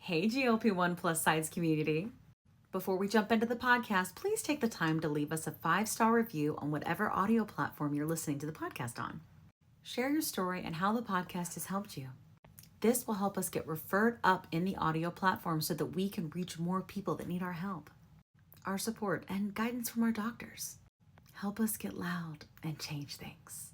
Hey, GLP-1 plus size community. Before we jump into the podcast, please take the time to leave us a 5-star review on whatever audio platform you're listening to the podcast on. Share your story and how the podcast has helped you. This will help us get referred up in the audio platform so that we can reach more people that need our help, our support, and guidance from our doctors. Help us get loud and change things.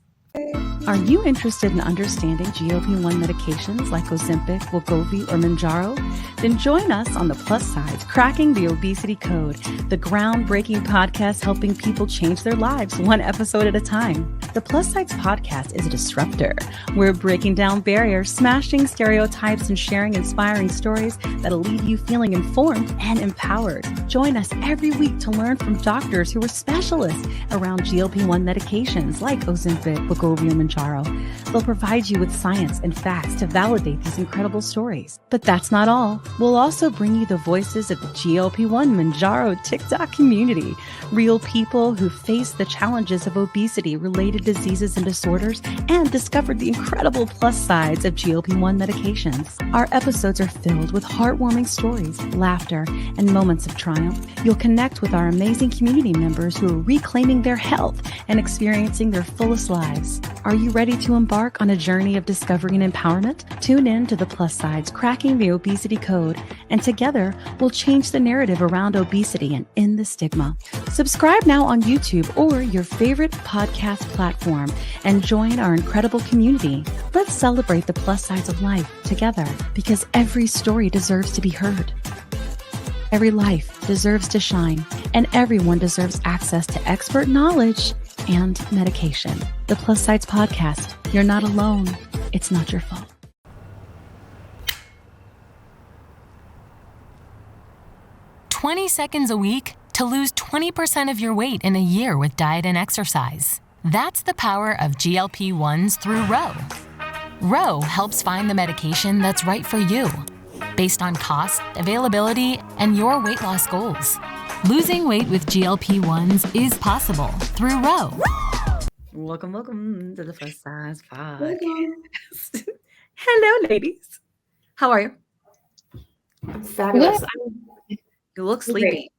Are you interested in understanding GLP-1 medications like Ozempic, Wegovy, or Mounjaro? Then join us on the Plus Sides, Cracking the Obesity Code, the groundbreaking podcast helping people change their lives one episode at a time. The Plus Sides podcast is a disruptor. We're breaking down barriers, smashing stereotypes, and sharing inspiring stories that'll leave you feeling informed and empowered. Join us every week to learn from doctors who are specialists around GLP-1 medications like Ozempic, Wegovy, and Mounjaro. They'll provide you with science and facts to validate these incredible stories. But that's not all. We'll also bring you the voices of the GLP-1 Mounjaro TikTok community, real people who face the challenges of obesity-related diseases and disorders and discovered the incredible plus sides of GLP-1 medications. Our episodes are filled with heartwarming stories, laughter, and moments of triumph. You'll connect with our amazing community members who are reclaiming their health and experiencing their fullest lives. Are you ready to embark on a journey of discovery and empowerment? Tune in to the Plus Sides, Cracking the Obesity Code, and together we'll change the narrative around obesity and end the stigma. Subscribe now on YouTube or your favorite podcast platform and join our incredible community. Let's celebrate the plus sides of life together because every story deserves to be heard. Every life deserves to shine, and everyone deserves access to expert knowledge and medication. The Plus Sides Podcast. You're not alone. It's not your fault. "20 seconds a week to lose 20% of your weight in a year with diet and exercise. That's the power of GLP-1s through Ro. Ro helps find the medication that's right for you, based on cost, availability, and your weight loss goals. Losing weight with GLP-1s is possible through Ro. Welcome to the Plus Size Podcast. Hello, ladies. How are you? Fabulous. You look sleepy.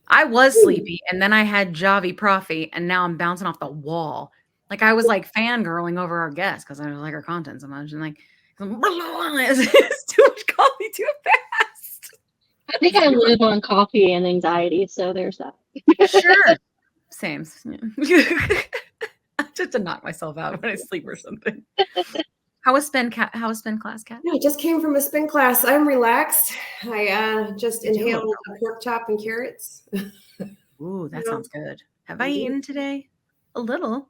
I was sleepy, and then I had Javi Profi, and now I'm bouncing off the wall. Like I was like fangirling over our guest because I like her content so much, and like it's too much coffee too fast. I think I live on coffee and anxiety, so there's that. Sure. Same. Yeah. Just to knock myself out when I sleep or something. How was spin class, Kat? No, I just came from a spin class. I'm relaxed. I just inhaled a pork chop and carrots. Ooh, that sounds good. Have I eaten today? A little.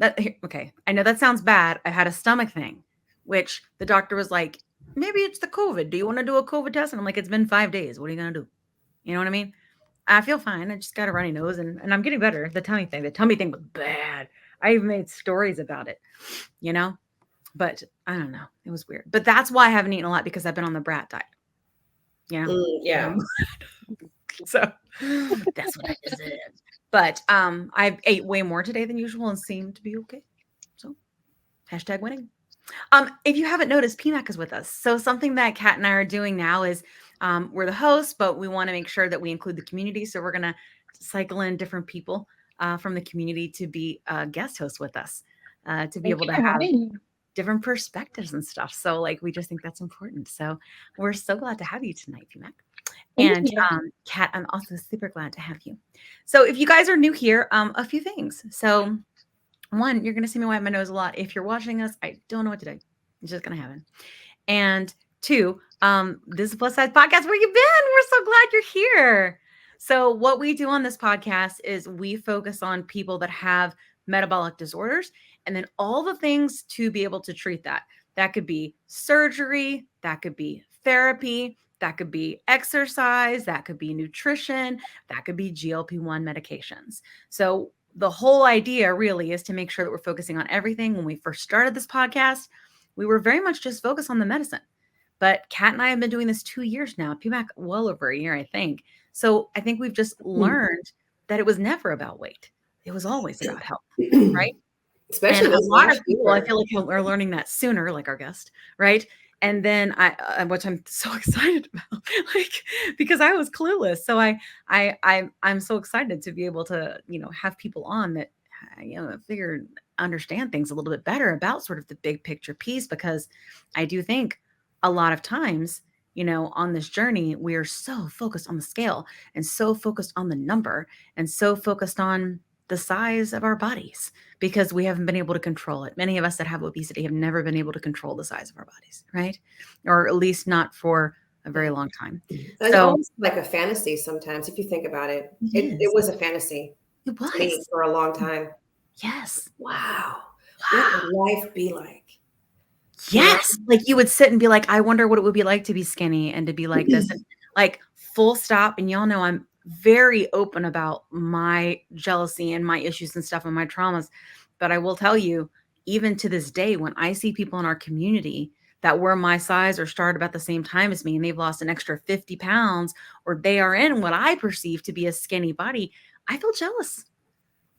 Okay. I know that sounds bad. I had a stomach thing, which the doctor was like, maybe it's the COVID. Do you want to do a COVID test? And I'm like, it's been 5 days. What are you going to do? You know what I mean? I feel fine. I just got a runny nose and I'm getting better. The tummy thing was bad. I've made stories about it, you know, but I don't know. It was weird, but that's why I haven't eaten a lot because I've been on the brat diet, you know? Yeah. So that's what I deserve. But I've ate way more today than usual and seemed to be okay. So #winning. If you haven't noticed, PMAC is with us. So something that Kat and I are doing now is we're the hosts, but we want to make sure that we include the community. So we're going to cycle in different people from the community to be guest hosts with us, to be able to have different perspectives and stuff. So like, we just think that's important. So we're so glad to have you tonight, PMAC. And Kat, I'm also super glad to have you. So if you guys are new here, a few things. So one, you're going to see me wipe my nose a lot. If you're watching us, I don't know what to do. It's just going to happen. And two, this is a Plus Size Podcast. Where you been? We're so glad you're here. So what we do on this podcast is we focus on people that have metabolic disorders and then all the things to be able to treat that. That could be surgery, that could be therapy, that could be exercise, that could be nutrition, that could be GLP-1 medications. So the whole idea really is to make sure that we're focusing on everything. When we first started this podcast, we were very much just focused on the medicine. But Kat and I have been doing this 2 years now, PMAC well over a year, I think. So I think we've just learned that it was never about weight. It was always about health, right? Especially and a lot of people, I feel like are learning that sooner, like our guest, right? And then which I'm so excited about, like, because I was clueless. So I'm so excited to be able to, have people on that, understand things a little bit better about sort of the big picture piece, because I do think a lot of times, on this journey, we are so focused on the scale and so focused on the number and so focused on the size of our bodies because we haven't been able to control it. Many of us that have obesity have never been able to control the size of our bodies, right? Or at least not for a very long time. It's So almost like a fantasy sometimes, if you think about it. it It was a fantasy It to me was. for a long time. Yes. Wow. What would life be like? Yes. Like you would sit and be like, I wonder what it would be like to be skinny and to be like this. And like full stop. And y'all know I'm very open about my jealousy and my issues and stuff and my traumas. But I will tell you, even to this day, when I see people in our community that were my size or started about the same time as me and they've lost an extra 50 pounds or they are in what I perceive to be a skinny body, I feel jealous.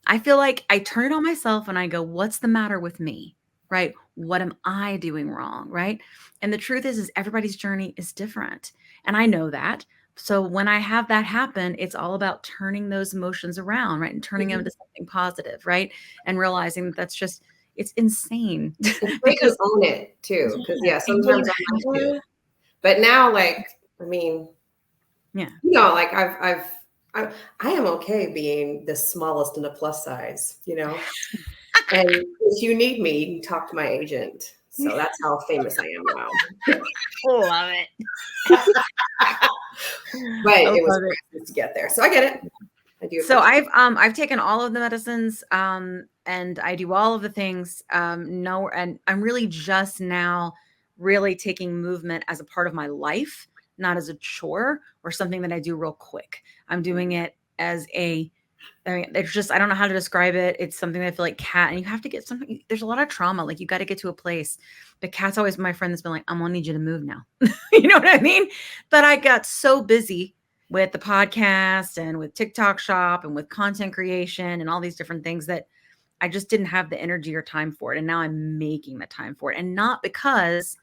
I feel like I turn it on myself and I go, what's the matter with me? Right? What am I doing wrong? Right? And the truth is everybody's journey is different. And I know that. So when I have that happen, it's all about turning those emotions around, right? And turning them into something positive, right? And realizing that's just, it's insane. It's great to own it too. Because sometimes I'm like, "Eh." But now, like, I mean, like I am okay being the smallest in a plus size, and if you need me, you can talk to my agent. So that's how famous I am now. Love it. But it was great to get there. So I get it. I do. So I've taken all of the medicines and I do all of the things. And I'm really just now really taking movement as a part of my life, not as a chore or something that I do real quick. I'm doing it as it's just, I don't know how to describe it. It's something that I feel like Kat, and you have to get something. There's a lot of trauma. Like you got to get to a place. But Kat's always my friend that's been like, I'm going to need you to move now. You know what I mean? But I got so busy with the podcast and with TikTok shop and with content creation and all these different things that I just didn't have the energy or time for it. And now I'm making the time for it. And not because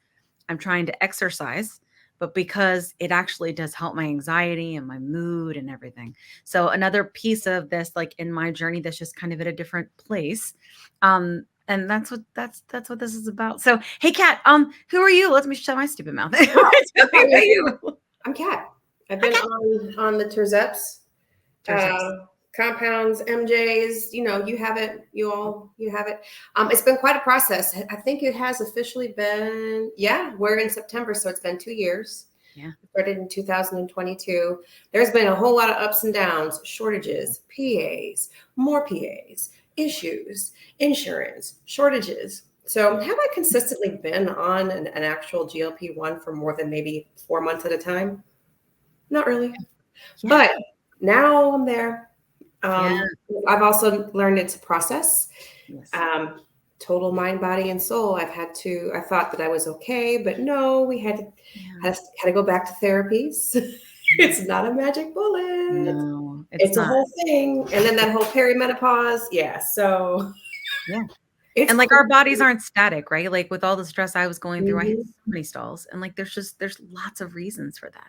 I'm trying to exercise, but because it actually does help my anxiety and my mood and everything. So another piece of this, like in my journey, that's just kind of at a different place. And that's what this is about. So, hey, Kat, who are you? Let me shut my stupid mouth. Tell me about you. I'm Kat. I've been on the Terzeps, compounds, MJs. You have it. You have it. It's been quite a process. I think it has officially been. Yeah, we're in September, so it's been 2 years. Yeah, started in 2022. There's been a whole lot of ups and downs, shortages, PAs, more PAs, issues, insurance, shortages. So have I consistently been on an actual GLP-1 for more than maybe 4 months at a time? Not really. Yeah. But now I'm there. I've also learned it's a process. Yes. Total mind, body, and soul. I thought that I was okay, but no, we had to go back to therapies. It's not a magic bullet. No, it's a whole thing. And then that whole perimenopause. Yeah. So and like our bodies aren't static, right? Like with all the stress I was going through, I had so many stalls, and like there's lots of reasons for that,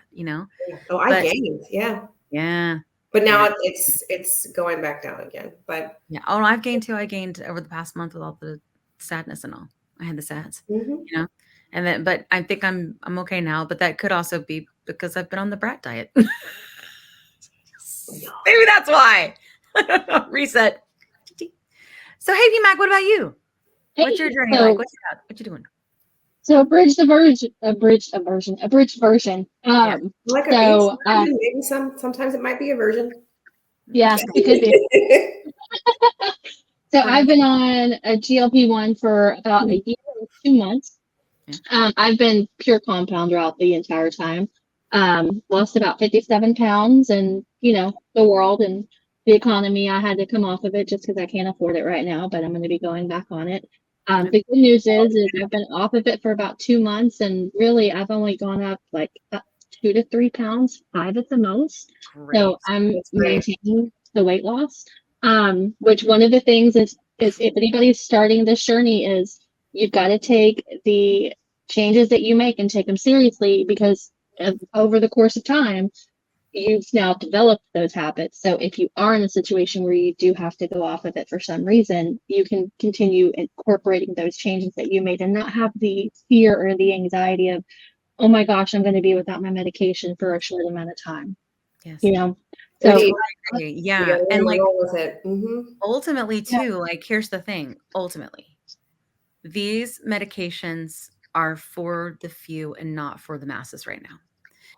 Oh, I gained, yeah. But now it's going back down again. But yeah, oh no, I've gained too. I gained over the past month with all the sadness and all. I had the sads, and then but I think I'm okay now. But that could also be because I've been on the brat diet. Maybe that's why. Reset. So, hey, V-Mac, what about you? What's your journey like? What you doing? So, abridged version. Like a maybe sometimes it might be a version. Yeah, it could be. So, I've been on a GLP-1 for about a year and 2 months. Yeah. I've been pure compound throughout the entire time. Lost about 57 pounds, and the world and the economy, I had to come off of it just because I can't afford it right now, but I'm going to be going back on it. The good news is I've been off of it for about 2 months, and really I've only gone up like 2 to 3 pounds, 5 at the most. Great. So I'm maintaining the weight loss. Which one of the things is if anybody's starting this journey is you've got to take the changes that you make and take them seriously, because over the course of time, you've now developed those habits. So if you are in a situation where you do have to go off of it for some reason, you can continue incorporating those changes that you made and not have the fear or the anxiety of, oh my gosh, I'm going to be without my medication for a short amount of time. Yes. So I agree. Yeah. And like, with it. ultimately too, like, here's the thing. Ultimately, these medications are for the few and not for the masses right now.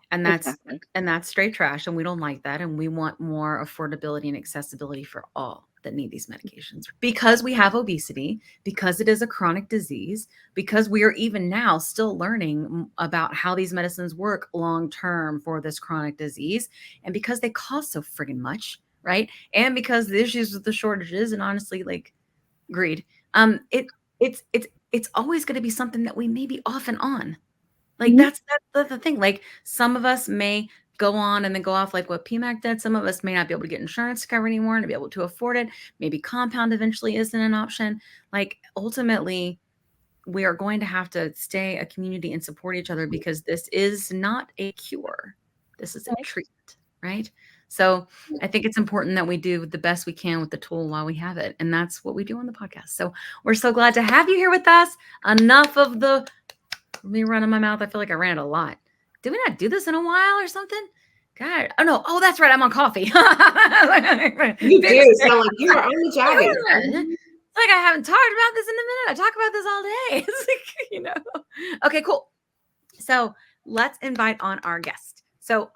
And that's straight trash. And we don't like that. And we want more affordability and accessibility for all that need these medications, because we have obesity, because it is a chronic disease, because we are even now still learning about how these medicines work long term for this chronic disease, and because they cost so friggin' much, right? And because the issues with the shortages and, honestly, like, greed, it's always going to be something that we may be off and on. Like, that's the thing. Like, some of us may go on and then go off like what PMAC did. Some of us may not be able to get insurance cover anymore and to be able to afford it. Maybe compound eventually isn't an option. Like, ultimately, we are going to have to stay a community and support each other, because this is not a cure. This is a treatment, right? So I think it's important that we do the best we can with the tool while we have it. And that's what we do on the podcast. So we're so glad to have you here with us. Enough of the me running my mouth. I feel like I ran it a lot. Did we not do this in a while or something? God. Oh, no. Oh, that's right. I'm on coffee. You do sound like you are on the job. It's like I haven't talked about this in a minute. I talk about this all day. It's like, Okay, cool. So let's invite on our guest. So,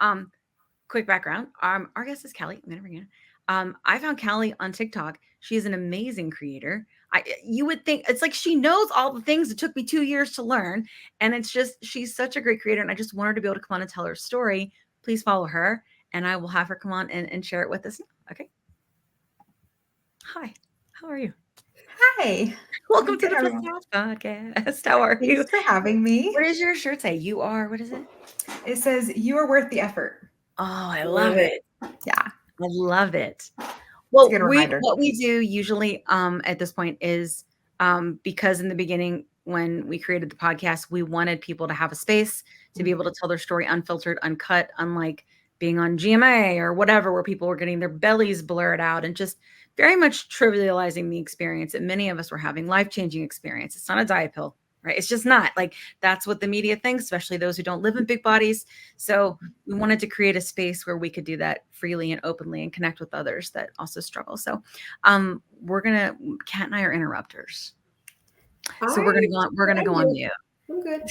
quick background. Our guest is Callie. I'm gonna bring in. I found Callie on TikTok. She's an amazing creator. You would think it's like she knows all the things that took me 2 years to learn. And it's just, she's such a great creator. And I just want her to be able to come on and tell her story. Please follow her, and I will have her come on and share it with us. Okay. Hi. How are you? Hi. Welcome to the podcast. How are you? Thanks for having me. What does your shirt say? You are, what is it? It says, you are worth the effort. Oh, I love it. Yeah. I love it. Well, good reminder. What we do usually at this point is, because in the beginning, when we created the podcast, we wanted people to have a space to be able to tell their story unfiltered, uncut, unlike being on GMA or whatever, where people were getting their bellies blurred out and just very much trivializing the experience that many of us were having, life-changing experience. It's not a diet pill, right? It's just not. Like, that's what the media thinks, especially those who don't live in big bodies. So we wanted to create a space where we could do that freely and openly and connect with others that also struggle. So Kat and I are interrupters. So we're gonna go on mute. I'm good.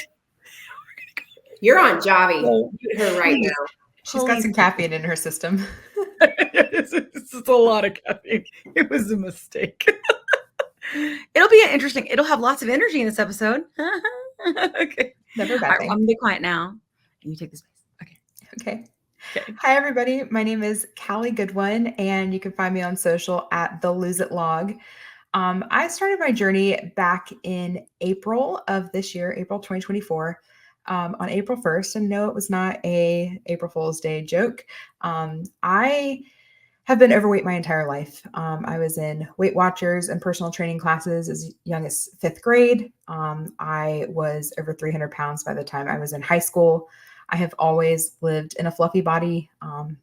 You're on Javi. Mute her right now. She's got some caffeine in her system. It's a lot of caffeine. It was a mistake. It'll have lots of energy in this episode. Okay. Never a bad thing. I'm gonna be quiet now. You take the space. Okay. Hi, everybody. My name is Callie Goodwin, and you can find me on social at the Lose It Log. I started my journey back in April of this year, April 2024. On April 1st, and no, it was not a April Fool's Day joke. I have been overweight my entire life. I was in Weight Watchers and personal training classes as young as 5th grade. I was over 300 pounds by the time I was in high school. I have always lived in a fluffy body.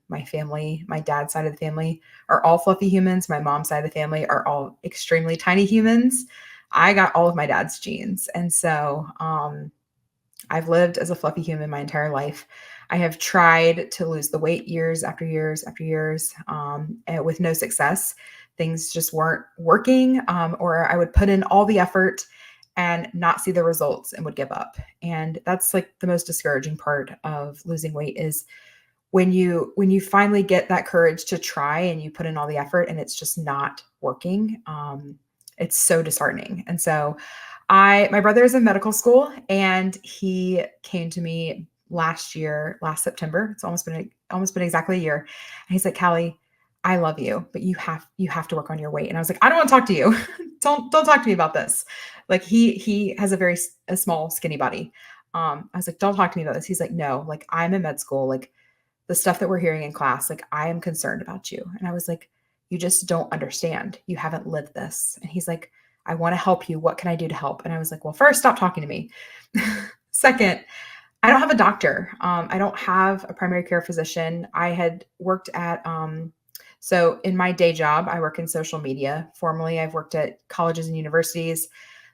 My family, my dad's side of the family, are all fluffy humans. My mom's side of the family are all extremely tiny humans. I got all of my dad's genes. And so I've lived as a fluffy human my entire life. I have tried to lose the weight years after years after years, with no success. Things just weren't working, or I would put in all the effort and not see the results and would give up. And that's like the most discouraging part of losing weight, is when you finally get that courage to try and you put in all the effort and it's just not working. It's so disheartening. And so my brother is in medical school, and he came to me last September. It's almost been exactly a year. And he's like, Callie, I love you, but you have to work on your weight. And I was like, I don't want to talk to you. Don't talk to me about this. Like, he has a small, skinny body. I was like, don't talk to me about this. He's like, no, like, I'm in med school. Like, the stuff that we're hearing in class, like, I am concerned about you. And I was like, you just don't understand. You haven't lived this. And he's like, I want to help you. What can I do to help? And I was like, well, first, stop talking to me. Second, I don't have a doctor. I don't have a primary care physician. I had worked at, so in my day job, I work in social media. Formerly, I've worked at colleges and universities.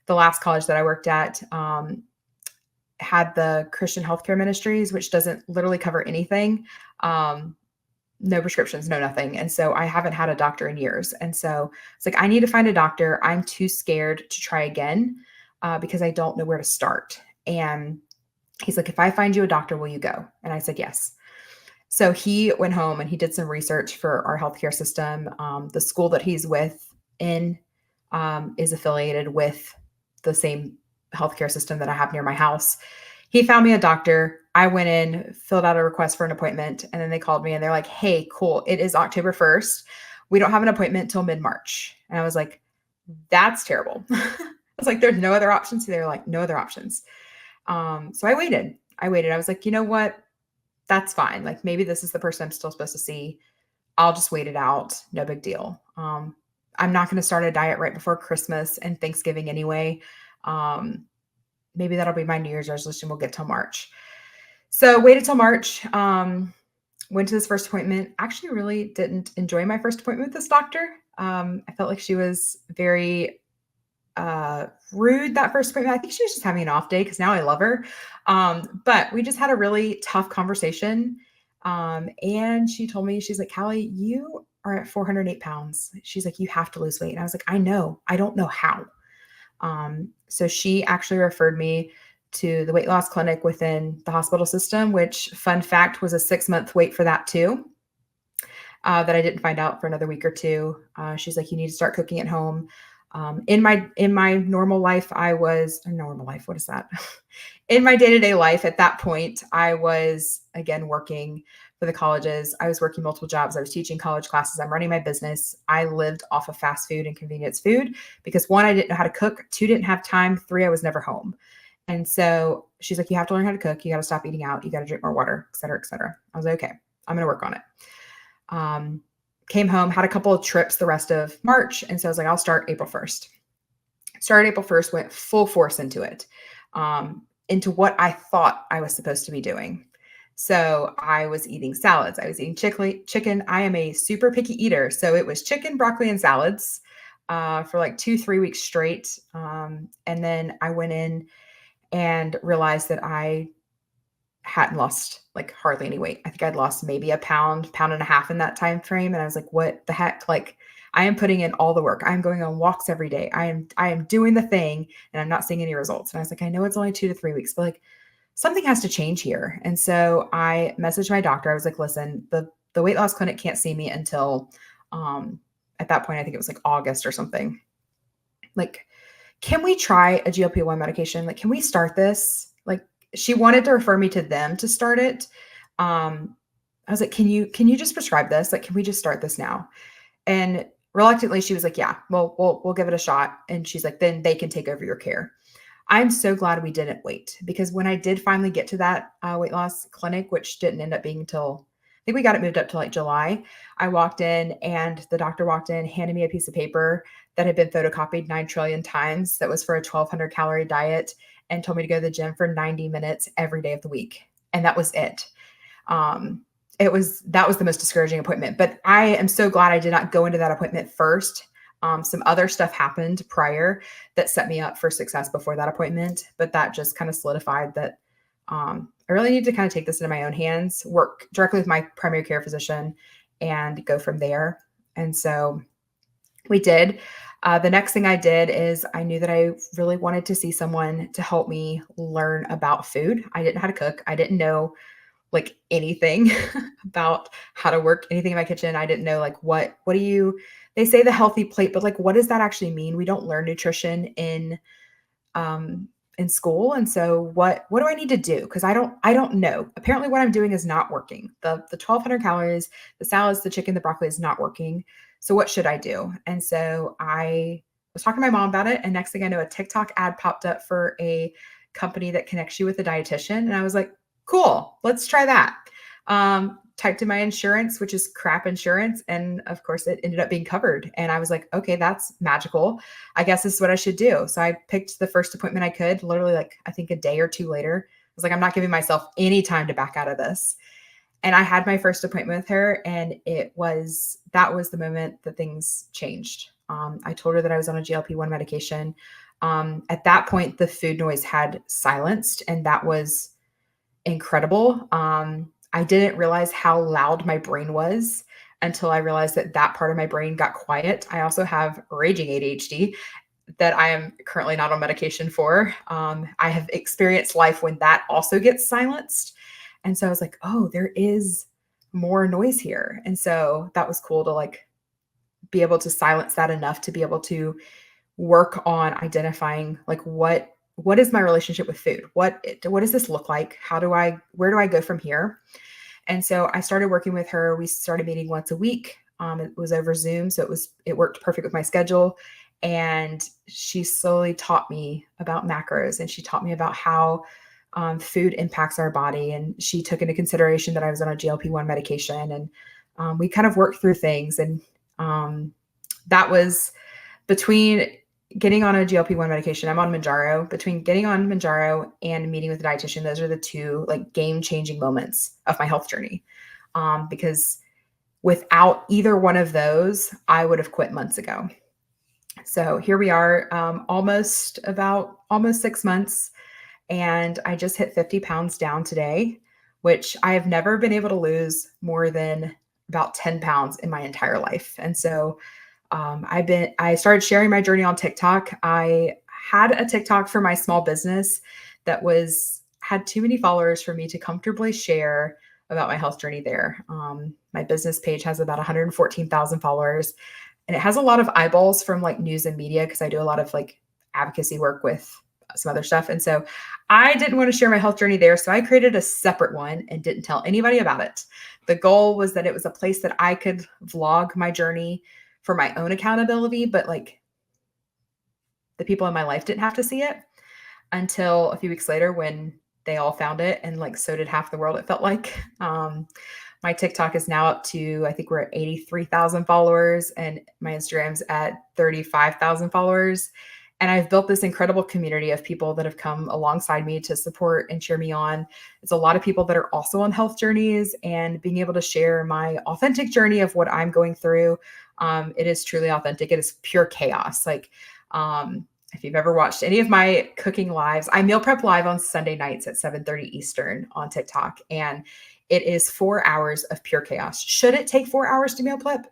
The last college that I worked at had the Christian healthcare ministries, which doesn't literally cover anything. No prescriptions, no nothing. And so I haven't had a doctor in years. And so it's like, I need to find a doctor. I'm too scared to try again because I don't know where to start. And he's like, if I find you a doctor, will you go? And I said, yes. So he went home and he did some research for our healthcare system. The school that he's with is affiliated with the same healthcare system that I have near my house. He found me a doctor. I went in, filled out a request for an appointment, and then they called me and they're like, hey, cool. It is October 1st. We don't have an appointment till mid-March. And I was like, that's terrible. I was like, there's no other options. They're like, no other options. So I waited. I was like, you know what? That's fine. Like maybe this is the person I'm still supposed to see. I'll just wait it out. No big deal. I'm not going to start a diet right before Christmas and Thanksgiving anyway. Maybe that'll be my New Year's resolution. We'll get till March. So waited till March, went to this first appointment. Actually really didn't enjoy my first appointment with this doctor. I felt like she was very rude that first appointment. I think she was just having an off day because now I love her. But we just had a really tough conversation. And she told me, she's like, Callie, you are at 408 pounds. She's like, you have to lose weight. And I was like, I know, I don't know how. So she actually referred me to the weight loss clinic within the hospital system, which fun fact was a 6-month wait for that too. That I didn't find out for another week or two. She's like, you need to start cooking at home. In my normal life, what is that? In my day-to-day life at that point, I was again working for the colleges. I was working multiple jobs. I was teaching college classes. I'm running my business. I lived off of fast food and convenience food because 1, I didn't know how to cook. 2, didn't have time. 3, I was never home. And so she's like, you have to learn how to cook. You got to stop eating out. You got to drink more water, et cetera, et cetera. I was like, okay, I'm going to work on it. Came home, had a couple of trips the rest of March. And so I was like, I'll start April 1st. Started April 1st, went full force into it, into what I thought I was supposed to be doing. So I was eating salads. I was eating chicken. I am a super picky eater. So it was chicken, broccoli, and salads for like 2-3 weeks straight. And then I went in and realized that I hadn't lost like hardly any weight. I think I'd lost maybe a pound and a half in that time frame. And I was like, what the heck? Like I am putting in all the work. I'm going on walks every day. I am doing the thing and I'm not seeing any results. And I was like, I know it's only 2 to 3 weeks, but like something has to change here. And so I messaged my doctor. I was like, listen, the weight loss clinic can't see me until, at that point, I think it was like August or something. Like, can we try a GLP-1 medication? Like, can we start this? Like, she wanted to refer me to them to start it. I was like, can you just prescribe this? Like, can we just start this now? And reluctantly, she was like, yeah, well, we'll give it a shot. And she's like, then they can take over your care. I'm so glad we didn't wait because when I did finally get to that weight loss clinic, which didn't end up being until, I think we got it moved up to like July, I walked in and the doctor walked in, handed me a piece of paper that had been photocopied 9 trillion times. That was for a 1,200 calorie diet and told me to go to the gym for 90 minutes every day of the week. And that was it. That was the most discouraging appointment, but I am so glad I did not go into that appointment first. Some other stuff happened prior that set me up for success before that appointment, but that just kind of solidified that I really need to kind of take this into my own hands, work directly with my primary care physician and go from there. And so we did. The next thing I did is I knew that I really wanted to see someone to help me learn about food. I didn't know how to cook. I didn't know like anything about how to work anything in my kitchen. I didn't know like, what do you, they say the healthy plate, but like, what does that actually mean? We don't learn nutrition in school. And so what do I need to do? Cause I don't know. Apparently what I'm doing is not working. The 1,200 calories, the salads, the chicken, the broccoli is not working. So what should I do? And so I was talking to my mom about it. And next thing I know, a TikTok ad popped up for a company that connects you with a dietitian. And I was like, cool, let's try that. typed in my insurance, which is crap insurance. And of course it ended up being covered. And I was like, okay, that's magical. I guess this is what I should do. So I picked the first appointment I could, literally like, I think a day or two later. I was like, I'm not giving myself any time to back out of this. And I had my first appointment with her, and that was the moment that things changed. I told her that I was on a GLP-1 medication. At that point, the food noise had silenced, and that was incredible. I didn't realize how loud my brain was until I realized that part of my brain got quiet. I also have raging ADHD that I am currently not on medication for. I have experienced life when that also gets silenced. And so I was like, oh, there is more noise here. And so that was cool to like be able to silence that enough to be able to work on identifying like what is my relationship with food? What does this look like? Where do I go from here? And so I started working with her. We started meeting once a week. It was over Zoom. So it worked perfect with my schedule. And she slowly taught me about macros, and she taught me about how food impacts our body. And she took into consideration that I was on a GLP-1 medication, and we kind of worked through things. And that was between getting on a GLP-1 medication. I'm on Mounjaro. Between getting on Mounjaro and meeting with a dietitian, those are the two like game-changing moments of my health journey. Because without either one of those, I would have quit months ago. So here we are, almost 6 months. And I just hit 50 pounds down today, which I have never been able to lose more than about 10 pounds in my entire life. And so I started sharing my journey on TikTok. I had a TikTok for my small business that had too many followers for me to comfortably share about my health journey there. My business page has about 114,000 followers, and it has a lot of eyeballs from like news and media, because I do a lot of like advocacy work with some other stuff. And so I didn't want to share my health journey there. So I created a separate one and didn't tell anybody about it. The goal was that it was a place that I could vlog my journey for my own accountability, but like the people in my life didn't have to see it until a few weeks later when they all found it. And like, so did half the world, it felt like. My TikTok is now up to, I think we're at 83,000 followers, and my Instagram's at 35,000 followers. And I've built this incredible community of people that have come alongside me to support and cheer me on. It's a lot of people that are also on health journeys, and being able to share my authentic journey of what I'm going through. It is truly authentic. It is pure chaos. Like, if you've ever watched any of my cooking lives, I meal prep live on Sunday nights at 7:30 Eastern on TikTok. And it is 4 hours of pure chaos. Should it take 4 hours to meal prep?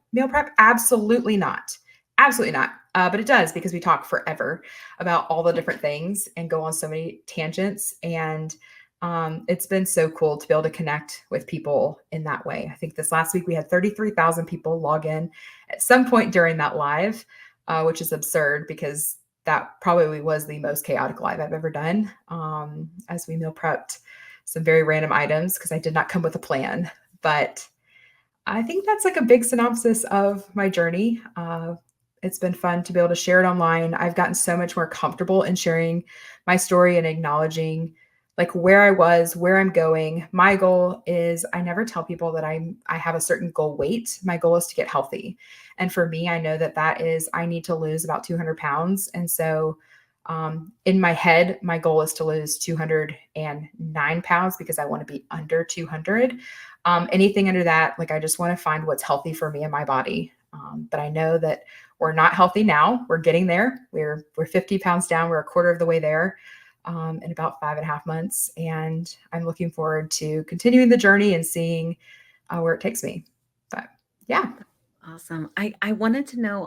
Absolutely not. Absolutely not. But it does, because we talk forever about all the different things and go on so many tangents. And it's been so cool to be able to connect with people in that way. I think this last week we had 33,000 people log in at some point during that live, which is absurd, because that probably was the most chaotic live I've ever done, as we meal prepped some very random items, because I did not come with a plan. But I think that's like a big synopsis of my journey. It's been fun to be able to share it online. I've gotten so much more comfortable in sharing my story and acknowledging like where I was, where I'm going. My goal is, I never tell people that I have a certain goal weight. My goal is to get healthy. And for me, I know that is, I need to lose about 200 pounds. And so in my head, my goal is to lose 209 pounds, because I want to be under 200. Anything under that, like, I just want to find what's healthy for me and my body. But I know that we're not healthy now. We're getting there. We're 50 pounds down. We're a quarter of the way there in about 5.5 months. And I'm looking forward to continuing the journey and seeing where it takes me. But yeah. Awesome. I wanted to know,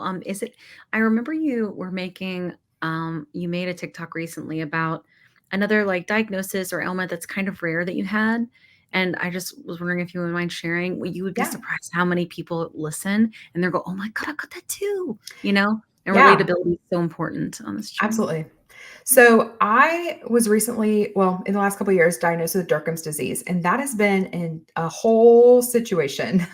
I remember you were making, you made a TikTok recently about another like diagnosis or ailment that's kind of rare that you had. And I just was wondering if you would mind sharing. You would be surprised how many people listen and they're go, oh my God, I've got that too. And relatability is so important on this channel. Absolutely. So I was recently, in the last couple of years, diagnosed with Durkheim's disease, and that has been a whole situation.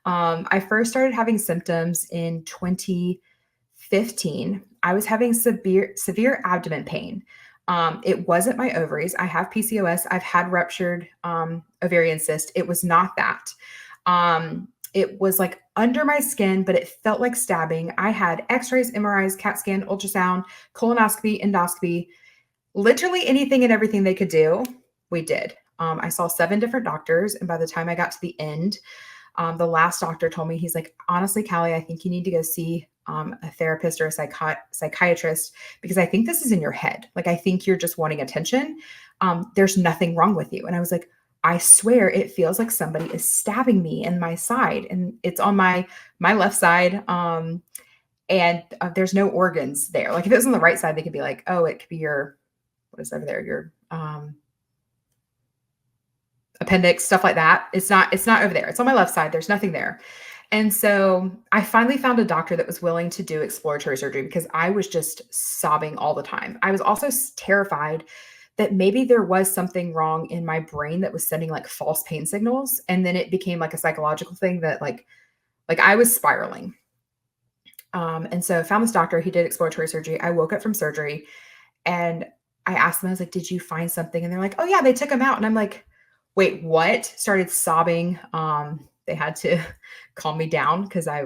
I first started having symptoms in 2015. I was having severe abdomen pain. It wasn't my ovaries. I have PCOS. I've had ruptured ovarian cyst. It was not that. It was like under my skin, but it felt like stabbing. I had x-rays, MRIs, CAT scan, ultrasound, colonoscopy, endoscopy, literally anything and everything they could do, we did. I saw 7 different doctors. And by the time I got to the end, the last doctor told me, he's like, honestly, Callie, I think you need to go see a therapist or a psychiatrist, because I think this is in your head. Like, I think you're just wanting attention. There's nothing wrong with you. And I was like, I swear it feels like somebody is stabbing me in my side, and it's on my left side. And there's no organs there. Like, if it was on the right side, they could be like, oh, it could be your, what is over there? Your appendix, stuff like that. It's not over there. It's on my left side. There's nothing there. And so I finally found a doctor that was willing to do exploratory surgery, because I was just sobbing all the time. I was also terrified that maybe there was something wrong in my brain that was sending like false pain signals. And then it became like a psychological thing that like I was spiraling. And so I found this doctor. He did exploratory surgery. I woke up from surgery and I asked them, I was like, did you find something? And they're like, oh yeah, they took him out. And I'm like, wait, what? Started sobbing. They had to calm me down because I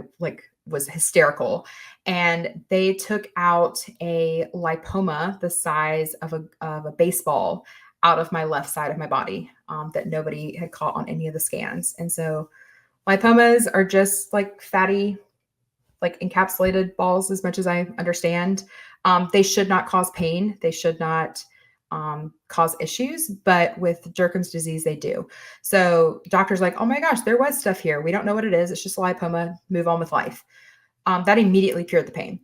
was hysterical. And they took out a lipoma the size of a baseball out of my left side of my body that nobody had caught on any of the scans. And so lipomas are just like fatty, like encapsulated balls, as much as I understand. They should not cause pain. They should not cause issues, but with Derkim's disease, they do. So doctors like, oh my gosh, there was stuff here. We don't know what it is. It's just a lipoma. Move on with life. That immediately cured the pain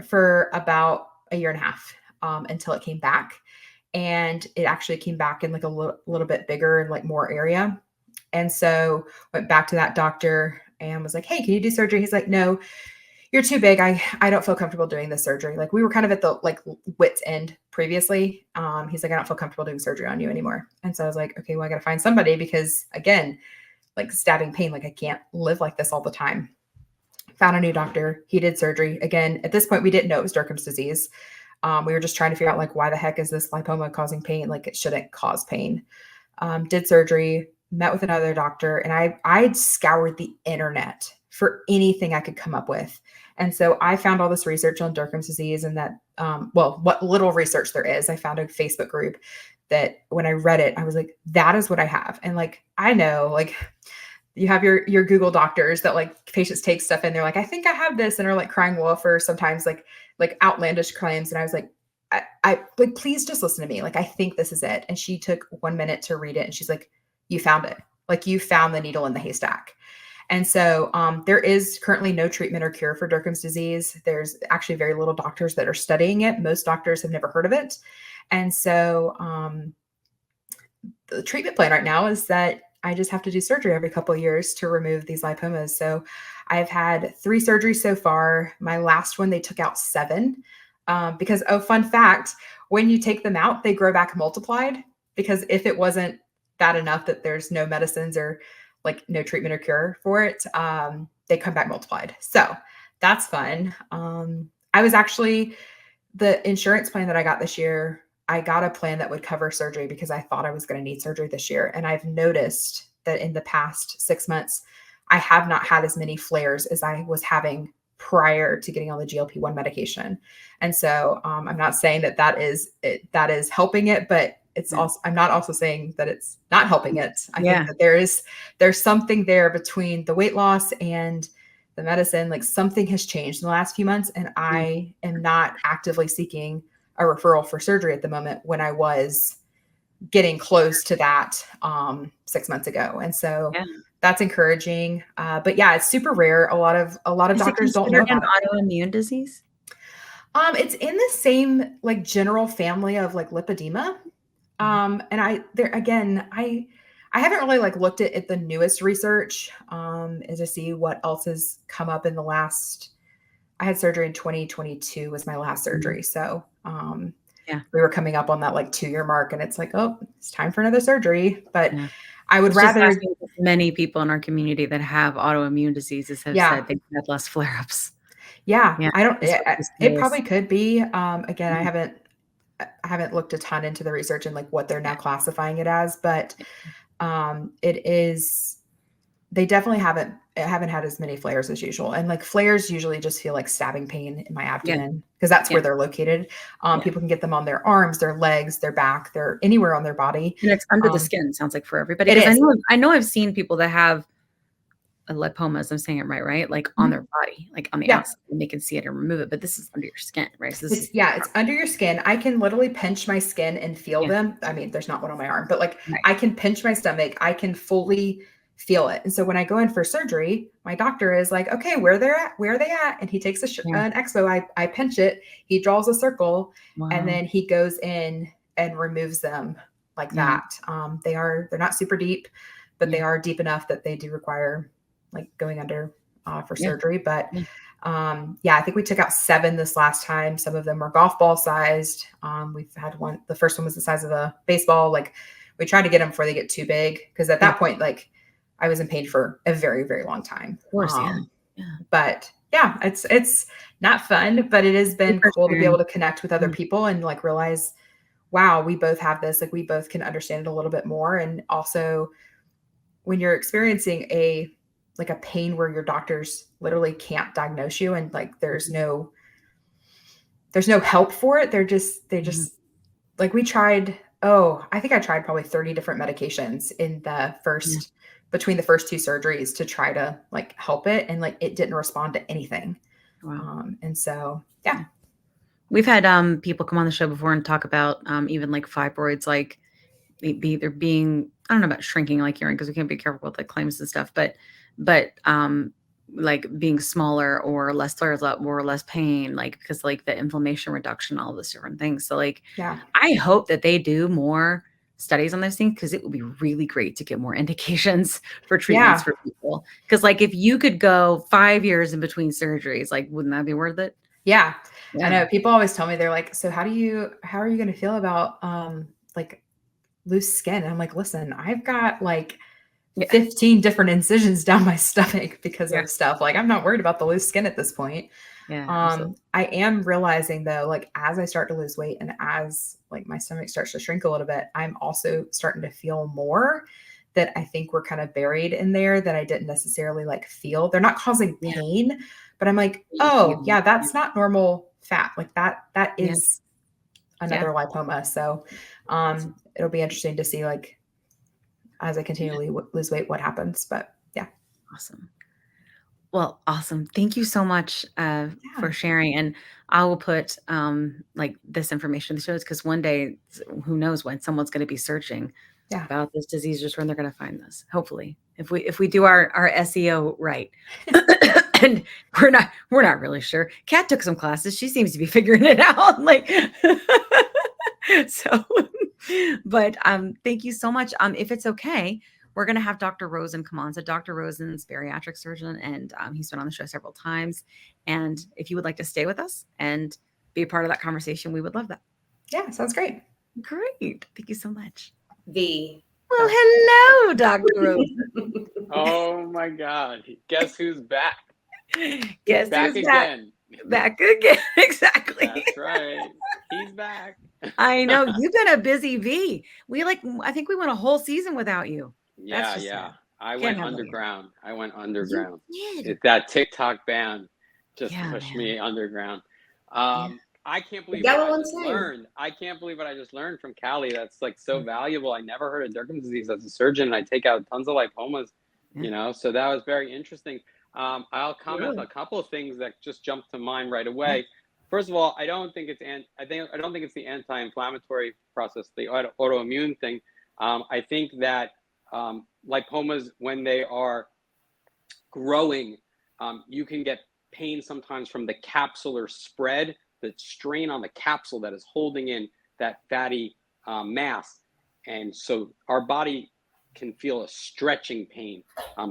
for about a year and a half until it came back. And it actually came back in like a little bit bigger and like more area. And so went back to that doctor and was like, hey, can you do surgery? He's like, no, you're too big. I don't feel comfortable doing this surgery. Like, we were kind of at the like wit's end previously. He's like, I don't feel comfortable doing surgery on you anymore. And so I was like, okay, well, I got to find somebody, because again, like stabbing pain, like I can't live like this all the time. Found a new doctor. He did surgery. Again, at this point, we didn't know it was Derkim's disease. We were just trying to figure out like, why the heck is this lipoma causing pain? Like, it shouldn't cause pain. Did surgery, met with another doctor, and I'd scoured the internet for anything I could come up with. And so I found all this research on Derkim's disease, and that, what little research there is. I found a Facebook group that when I read it, I was like, that is what I have. And like, I know, like, you have your Google doctors that like patients take stuff in. They're like, I think I have this, and are like crying wolf, or sometimes like outlandish claims. And I was like, I like, please just listen to me. Like, I think this is it. And she took 1 minute to read it. And she's like, you found it. Like, you found the needle in the haystack. And so there is currently no treatment or cure for Derkim's disease. There's actually very little doctors that are studying it. Most doctors have never heard of it. And so the treatment plan right now is that I just have to do surgery every couple of years to remove these lipomas. So I've had 3 surgeries so far. My last one, they took out 7 because, oh, fun fact, when you take them out, they grow back multiplied, because if it wasn't bad enough that there's no medicines or like no treatment or cure for it, they come back multiplied. So that's fun. I was actually, the insurance plan that I got this year, I got a plan that would cover surgery because I thought I was going to need surgery this year. And I've noticed that in the past 6 months, I have not had as many flares as I was having prior to getting on the GLP-1 medication. And so I'm not saying that is helping it, but it's also, I'm not also saying that it's not helping it. I think that there's something there between the weight loss and the medicine. Like, something has changed in the last few months, and I am not actively seeking a referral for surgery at the moment, when I was getting close to that 6 months ago. And so that's encouraging. But yeah, it's super rare. A lot of doctors don't know about it. Autoimmune disease? It's in the same like general family of like lipedema. And I haven't really like looked at the newest research and to see what else has come up in the last. I had surgery in 2022 was my last surgery. So we were coming up on that like 2-year mark, and it's like, oh, it's time for another surgery. But I would rather. Many people in our community that have autoimmune diseases have said they've had less flare-ups. Yeah. I don't. It probably could be. Again, I haven't I haven't looked a ton into the research and like what they're now classifying it as, but it is, they definitely haven't had as many flares as usual. And like flares usually just feel like stabbing pain in my abdomen because that's where they're located. People can get them on their arms, their legs, their back, they're anywhere on their body. And it's under the skin, sounds like, for everybody. It is. I know I've seen people that have lipomas, I'm saying it right? Like on their body, like on the outside, and they can see it and remove it, but this is under your skin, right? So this it's under your skin. I can literally pinch my skin and feel them. I mean, there's not one on my arm, but like I can pinch my stomach. I can fully feel it. And so when I go in for surgery, my doctor is like, okay, where are they at? And he takes an expo. I pinch it. He draws a circle, and then he goes in and removes them like that. They're not super deep, but they are deep enough that they do require like going under for surgery. But I think we took out 7 this last time. Some of them were golf ball sized. We've had one, the first one was the size of a baseball. Like we try to get them before they get too big. Cause at that point, like I was in pain for a very, very long time. Of course, But it's not fun, but it has been cool to be able to connect with other people and like realize, wow, we both have this, like we both can understand it a little bit more. And also when you're experiencing a pain where your doctors literally can't diagnose you and like there's no help for it. They just like we tried, I think I tried probably 30 different medications in the first between the first 2 surgeries to try to like help it. And like, it didn't respond to anything. Wow. And so, we've had people come on the show before and talk about even like fibroids, like either being, I don't know about shrinking like urine, because we can't be careful with the claims and stuff, but like being smaller or less flares up or less pain, like because like the inflammation reduction, all those different things. So like, I hope that they do more studies on those things, because it would be really great to get more indications for treatments for people. Because like if you could go 5 years in between surgeries, like wouldn't that be worth it? I know people always tell me, they're like, so how are you going to feel about like loose skin? And I'm like, listen, I've got like 15 different incisions down my stomach because of stuff. Like I'm not worried about the loose skin at this point. I am realizing though, like as I start to lose weight and as like my stomach starts to shrink a little bit, I'm also starting to feel more that I think were kind of buried in there that I didn't necessarily like feel. They're not causing pain, but I'm like, that's not normal fat. Like that is another lipoma. So it'll be interesting to see like as I continually lose weight, what happens. But Awesome. Well, awesome. Thank you so much for sharing. And I will put like this information in the shows, because one day, who knows when someone's going to be searching about this disease, just when they're going to find this. Hopefully, if we do our SEO right. And we're not really sure. Kat took some classes. She seems to be figuring it out. Like so, but thank you so much. If it's okay, we're going to have Dr. Rosen come on. So Dr. Rosen's bariatric surgeon, and he's been on the show several times. And if you would like to stay with us and be a part of that conversation, we would love that. Yeah, sounds great. Great. Thank you so much. Well, hello, Dr. Rosen. Oh my God. Guess who's back? Guess back who's again. Back again. Exactly. That's right. He's back. I know. You've been a busy bee. I think we went a whole season without you. Yeah. I went underground. That TikTok ban just pushed me underground. I can't believe what I just learned. I can't believe what I just learned from Callie. That's like so valuable. I never heard of Durkheim's disease as a surgeon, and I take out tons of lipomas, so that was very interesting. I'll comment on a couple of things that just jumped to mind right away. First of all, I don't think it's the anti-inflammatory process, the autoimmune thing. I think that lipomas, when they are growing, you can get pain sometimes from the capsular spread, the strain on the capsule that is holding in that fatty mass. And so our body can feel a stretching pain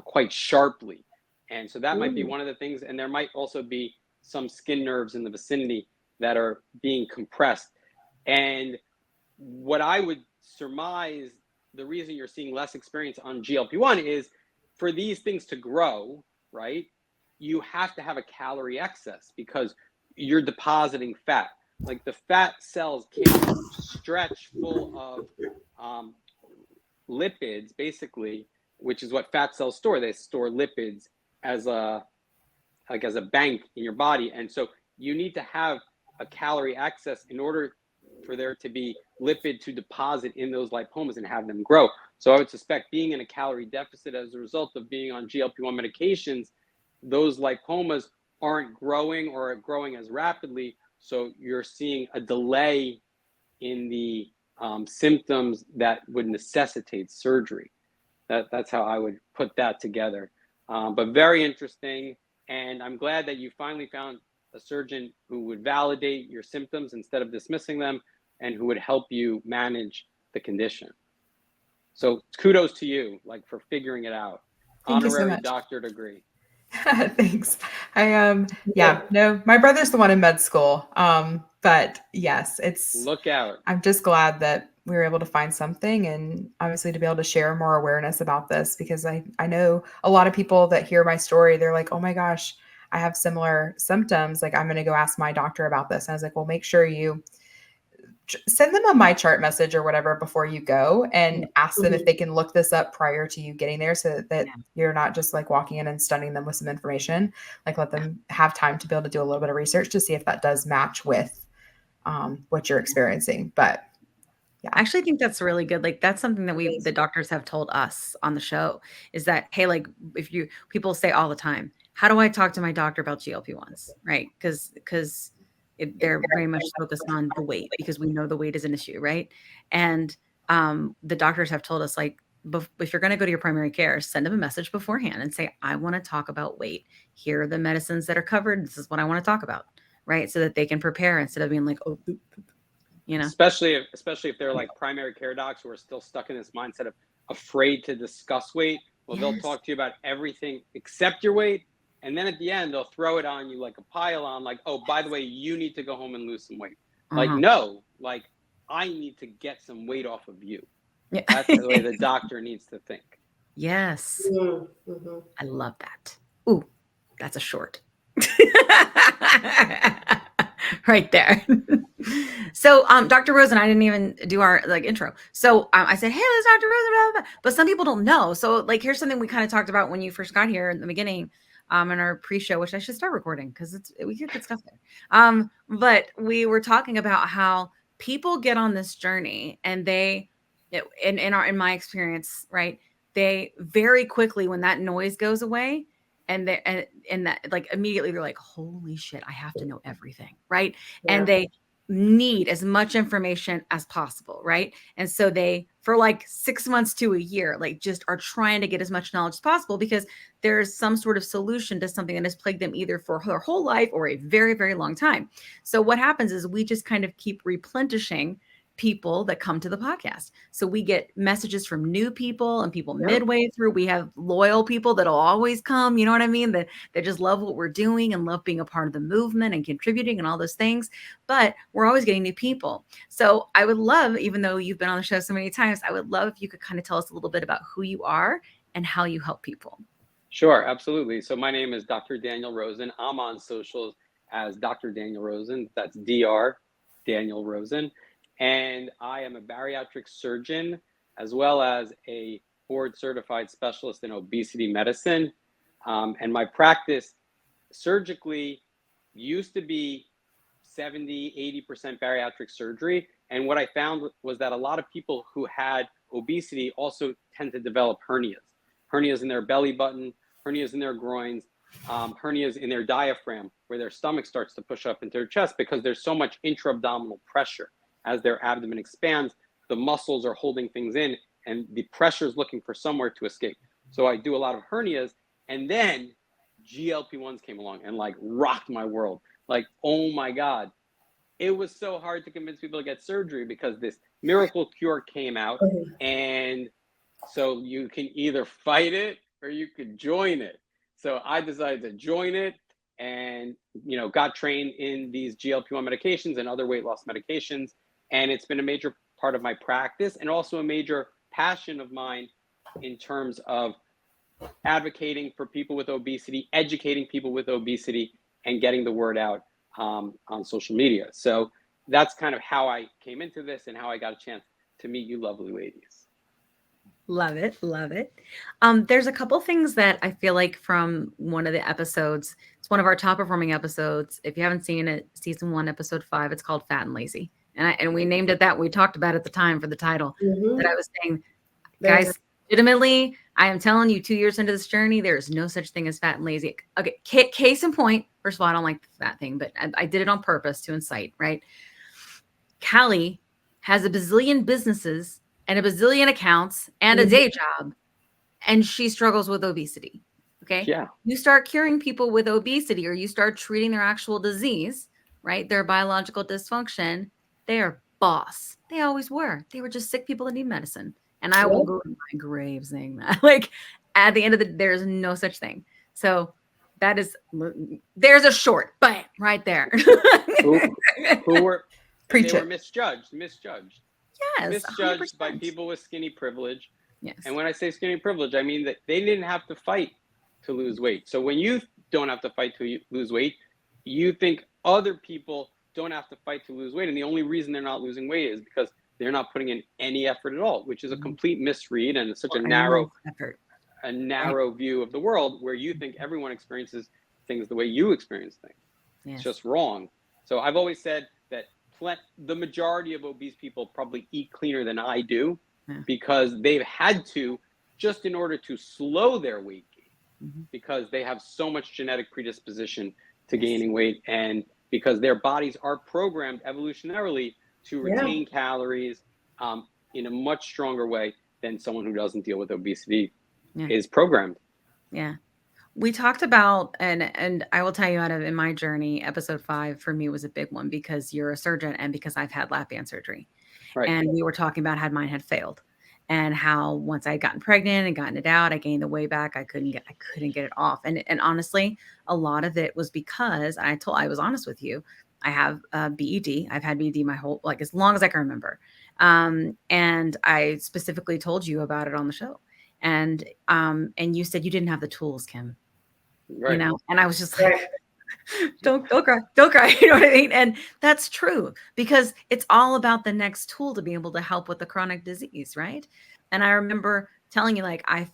quite sharply. And so that might be one of the things. And there might also be some skin nerves in the vicinity that are being compressed. And what I would surmise, the reason you're seeing less experience on GLP-1 is for these things to grow, right? You have to have a calorie excess because you're depositing fat. like the fat cells can't stretch full of lipids, basically, which is what fat cells store. They store lipids as a bank in your body. And so you need to have a calorie excess in order for there to be lipid to deposit in those lipomas and have them grow. So I would suspect being in a calorie deficit as a result of being on GLP-1 medications, those lipomas aren't growing or growing as rapidly. So you're seeing a delay in the symptoms that would necessitate surgery. That's how I would put that together. But very interesting. And I'm glad that you finally found a surgeon who would validate your symptoms instead of dismissing them and who would help you manage the condition. So kudos to you, like, for figuring it out. Thank you so Honorary much. doctor degree. Thanks. No, my brother's the one in med school. But yes, Look out. I'm just glad that we were able to find something, and obviously to be able to share more awareness about this, because I know a lot of people that hear my story, they're like, oh my gosh, I have similar symptoms. Like, I'm going to go ask my doctor about this. And I was like, well, make sure you send them a My Chart message or whatever before you go, and ask them if they can look this up prior to you getting there, so that you're not just like walking in and stunning them with some information. Like, let them have time to be able to do a little bit of research to see if that does match with what you're experiencing. But yeah, I actually think that's really good. Like, that's something that the doctors have told us on the show, is that, hey, like, people say all the time, how do I talk to my doctor about GLP-1s? Right. Because they're very much focused on the weight, because we know the weight is an issue. Right. And the doctors have told us, like, if you're going to go to your primary care, send them a message beforehand and say, I want to talk about weight. Here are the medicines that are covered. This is what I want to talk about. Right. So that they can prepare, instead of being like, oh, you know, especially if they're like primary care docs who are still stuck in this mindset of afraid to discuss weight. Well, they'll talk to you about everything except your weight. And then at the end, they'll throw it on you like a pile on, like, oh, by the way, you need to go home and lose some weight. Like, no, like, I need to get some weight off of you. Yeah. That's the way the doctor needs to think. Yes. Mm-hmm. I love that. Ooh, that's a short. Right there. So, Dr. Rosen, I didn't even do our intro. So I said, hey, this is Dr. Rosen, blah, blah, blah. But some people don't know. So, like, here's something we kind of talked about when you first got here in the beginning, in our pre-show, which I should start recording, because we hear good stuff there. But we were talking about how people get on this journey, and they, in my experience, right, they very quickly, when that noise goes away, and that, like, immediately they're like, holy shit, I have to know everything, right? Yeah. And they need as much information as possible, right? And so they, for like 6 months to a year, like, just are trying to get as much knowledge as possible, because there's some sort of solution to something that has plagued them either for their whole life or a very, very long time. So what happens is we just kind of keep replenishing people that come to the podcast. So we get messages from new people and people midway through. We have loyal people that'll always come, you know what I mean? That just love what we're doing and love being a part of the movement and contributing and all those things. But we're always getting new people. So I would love, even though you've been on the show so many times, I would love if you could kind of tell us a little bit about who you are and how you help people. Sure, absolutely. So my name is Dr. Daniel Rosen. I'm on socials as Dr. Daniel Rosen. That's Dr. Daniel Rosen. And I am a bariatric surgeon, as well as a board certified specialist in obesity medicine. And my practice surgically used to be 70, 80% bariatric surgery. And what I found was that a lot of people who had obesity also tend to develop hernias in their belly button, hernias in their groins, hernias in their diaphragm, where their stomach starts to push up into their chest, because there's so much intra-abdominal pressure. As their abdomen expands, the muscles are holding things in, and the pressure is looking for somewhere to escape. So I do a lot of hernias, and then GLP-1s came along and like rocked my world. Like, oh my God. It was so hard to convince people to get surgery, because this miracle cure came out. And so you can either fight it or you could join it. So I decided to join it, and, got trained in these GLP-1 medications and other weight loss medications. And it's been a major part of my practice, and also a major passion of mine in terms of advocating for people with obesity, educating people with obesity, and getting the word out on social media. So that's kind of how I came into this and how I got a chance to meet you lovely ladies. Love it. Love it. There's a couple things that I feel like from one of the episodes, it's one of our top performing episodes. If you haven't seen it, season 1, episode 5, it's called Fat and Lazy. And we named it that. We talked about it at the time for the title that I was saying, guys, legitimately, I am telling you 2 years into this journey, there is no such thing as fat and lazy. Okay. Case in point, first of all, I don't like that thing, but I did it on purpose to incite, right? Callie has a bazillion businesses and a bazillion accounts and a day job, and she struggles with obesity. Okay. Yeah. You start curing people with obesity, or you start treating their actual disease, right? Their biological dysfunction. They are boss. They always were. They were just sick people that need medicine. And I will go to my grave saying that. Like, at the end of the, there's no such thing. So there's a short, bam, right there. who were Preach they it. were misjudged. Yes, Misjudged 100%. by people with skinny privilege. Yes. And when I say skinny privilege, I mean that they didn't have to fight to lose weight. So when you don't have to fight to lose weight, you think other people don't have to fight to lose weight. And the only reason they're not losing weight is because they're not putting in any effort at all, which is a complete misread and such a narrow view of the world, where you think everyone experiences things the way you experience things. Yes. It's just wrong. So I've always said that the majority of obese people probably eat cleaner than I do, because they've had to, just in order to slow their weight gain, because they have so much genetic predisposition to gaining weight, and because their bodies are programmed evolutionarily to retain calories in a much stronger way than someone who doesn't deal with obesity is programmed. Yeah. We talked about, and I will tell you, in my journey, episode 5 for me was a big one, because you're a surgeon and because I've had lap band surgery. Right. And we were talking about how mine had failed, and how once I had gotten pregnant and gotten it out, I gained the weight back. I couldn't get it off. And honestly, a lot of it was because I was honest with you. I have BED. I've had BED my whole, like, as long as I can remember. And I specifically told you about it on the show. And you said you didn't have the tools, Kim. Right. You know, and I was just like, don't cry. You know what I mean? And that's true, because it's all about the next tool to be able to help with the chronic disease. Right. And I remember telling you, like, I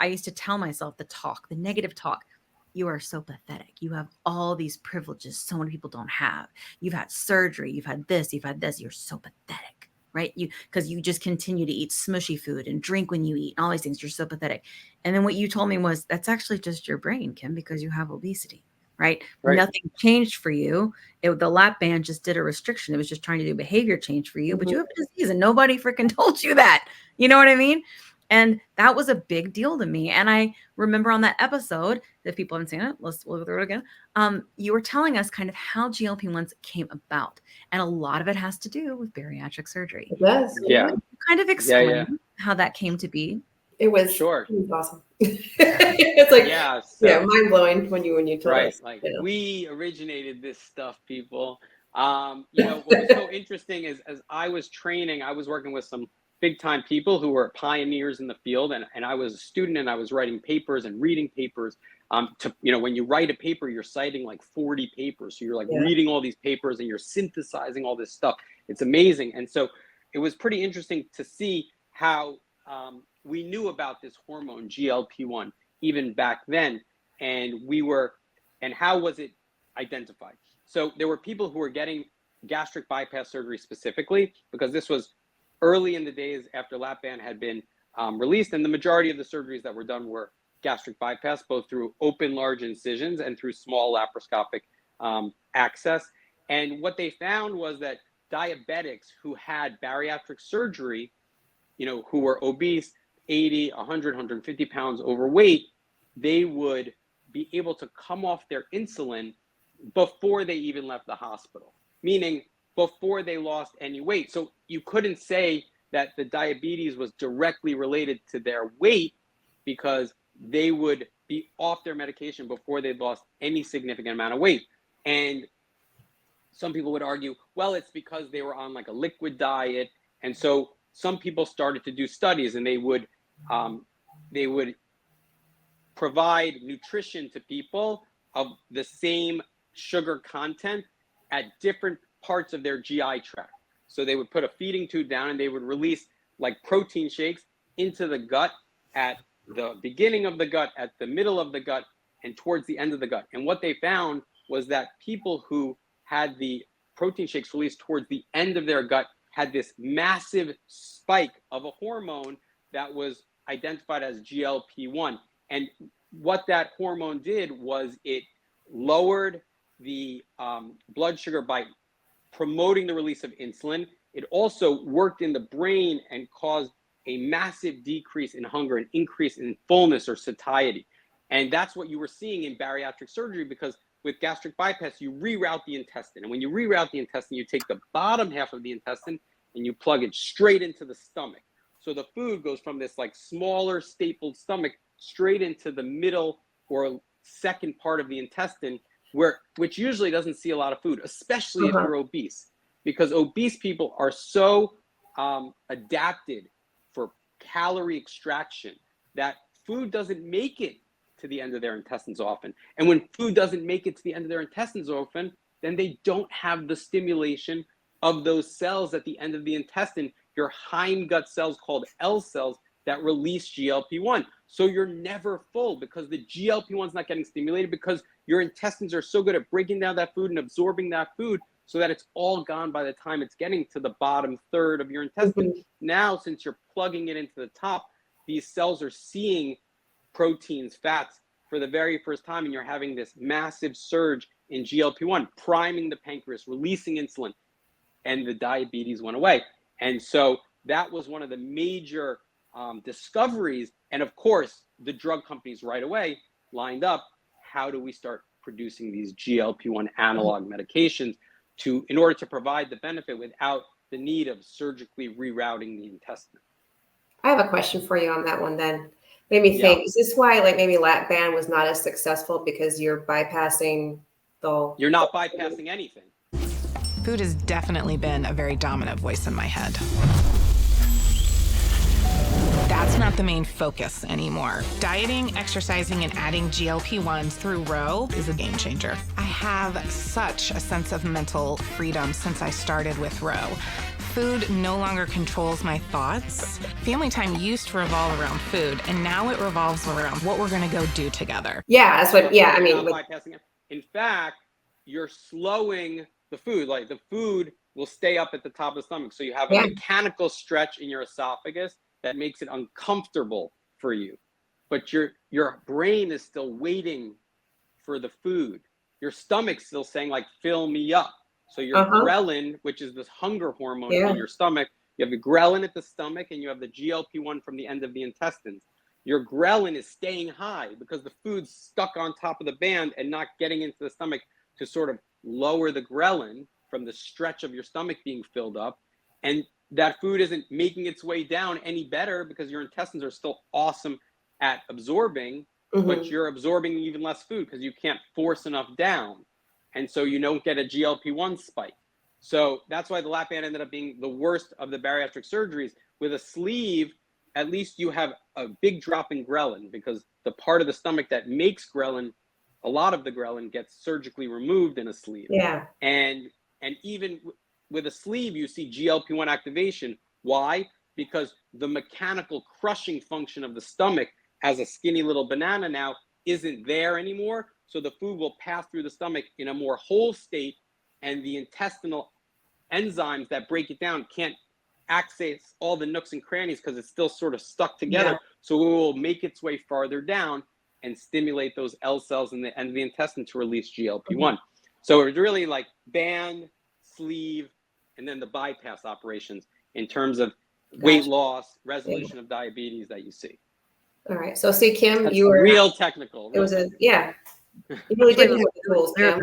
used to tell myself the negative talk. You are so pathetic. You have all these privileges so many people don't have. You've had surgery. You've had this. You're so pathetic. Right. Because you just continue to eat smushy food and drink when you eat and all these things. You're so pathetic. And then what you told me was, that's actually just your brain, Kim, because you have obesity. Right. Nothing changed for you. The lap band just did a restriction. It was just trying to do behavior change for you, but you have a disease and nobody freaking told you that. You know what I mean? And that was a big deal to me. And I remember on that episode, that people haven't seen it, we'll go through it again. You were telling us kind of how GLP-1s came about. And a lot of it has to do with bariatric surgery. It does. Yeah. Kind of explain how that came to be. It was sure. It was awesome. It's like mind blowing when you told us. Like, we originated this stuff, people. What was so interesting is, as I was training, I was working with some big time people who were pioneers in the field, and I was a student, and I was writing papers and reading papers. When you write a paper, you're citing like 40 papers, so you're like reading all these papers and you're synthesizing all this stuff. It's amazing. And so it was pretty interesting to see how we knew about this hormone GLP-1 even back then, and how was it identified? So there were people who were getting gastric bypass surgery specifically, because this was early in the days after lap band had been released, and the majority of the surgeries that were done were gastric bypass, both through open large incisions and through small laparoscopic access. And what they found was that diabetics who had bariatric surgery, who were obese, 80, 100, 150 pounds overweight, they would be able to come off their insulin before they even left the hospital, meaning before they lost any weight. So you couldn't say that the diabetes was directly related to their weight, because they would be off their medication before they'd lost any significant amount of weight. And some people would argue, well, it's because they were on like a liquid diet. And so some people started to do studies, and they would provide nutrition to people of the same sugar content at different parts of their GI tract. So they would put a feeding tube down and they would release like protein shakes into the gut at the beginning of the gut, at the middle of the gut, and towards the end of the gut. And what they found was that people who had the protein shakes released towards the end of their gut had this massive spike of a hormone that was identified as GLP-1. And what that hormone did was it lowered the blood sugar by promoting the release of insulin. It also worked in the brain and caused a massive decrease in hunger, an increase in fullness or satiety. And that's what you were seeing in bariatric surgery, because with gastric bypass, you reroute the intestine. And when you reroute the intestine, you take the bottom half of the intestine and you plug it straight into the stomach. So the food goes from this like smaller stapled stomach straight into the middle or second part of the intestine, which usually doesn't see a lot of food, especially if you're obese, because obese people are so adapted for calorie extraction that food doesn't make it to the end of their intestines often. And when food doesn't make it to the end of their intestines often, then they don't have the stimulation of those cells at the end of the intestine, your hindgut cells called L cells that release GLP-1. So you're never full because the GLP-1 is not getting stimulated, because your intestines are so good at breaking down that food and absorbing that food so that it's all gone by the time it's getting to the bottom third of your intestine. Now, since you're plugging it into the top, these cells are seeing proteins, fats for the very first time, and you're having this massive surge in GLP-1, priming the pancreas, releasing insulin, and the diabetes went away. And so that was one of the major discoveries. And of course, the drug companies right away lined up, how do we start producing these GLP-1 analog medications in order to provide the benefit without the need of surgically rerouting the intestine? I have a question for you on that one then. Made me think, is this why like maybe lap band was not as successful, because you're bypassing the whole... You're not bypassing anything. Food has definitely been a very dominant voice in my head. That's not the main focus anymore. Dieting, exercising, and adding GLP-1s through Row is a game changer. I have such a sense of mental freedom since I started with Row. Food no longer controls my thoughts. Family time used to revolve around food, and now it revolves around what we're gonna go do together. Yeah, that's what, I mean. Bypassing it. In fact, you're slowing the food. Like the food will stay up at the top of the stomach. So you have a mechanical stretch in your esophagus that makes it uncomfortable for you. But your brain is still waiting for the food. Your stomach's still saying like, fill me up. So your ghrelin, which is this hunger hormone in your stomach, you have the ghrelin at the stomach and you have the GLP-1 from the end of the intestines. Your ghrelin is staying high because the food's stuck on top of the band and not getting into the stomach to sort of lower the ghrelin from the stretch of your stomach being filled up. And that food isn't making its way down any better because your intestines are still awesome at absorbing, but you're absorbing even less food because you can't force enough down. And so you don't get a GLP-1 spike. So that's why the lap band ended up being the worst of the bariatric surgeries. With a sleeve, at least you have a big drop in ghrelin, because the part of the stomach that makes ghrelin, a lot of the ghrelin gets surgically removed in a sleeve. Yeah. And even with a sleeve, you see GLP-1 activation. Why? Because the mechanical crushing function of the stomach as a skinny little banana now isn't there anymore. So the food will pass through the stomach in a more whole state, and the intestinal enzymes that break it down can't access all the nooks and crannies because it's still sort of stuck together. Yeah. So it will make its way farther down and stimulate those L cells in the end of the intestine to release GLP-1. So it's really like band, sleeve, and then the bypass operations in terms of weight loss, resolution of diabetes that you see. All right. So see, Kim, that's you were real technical. It was you really didn't have the tools, Kim.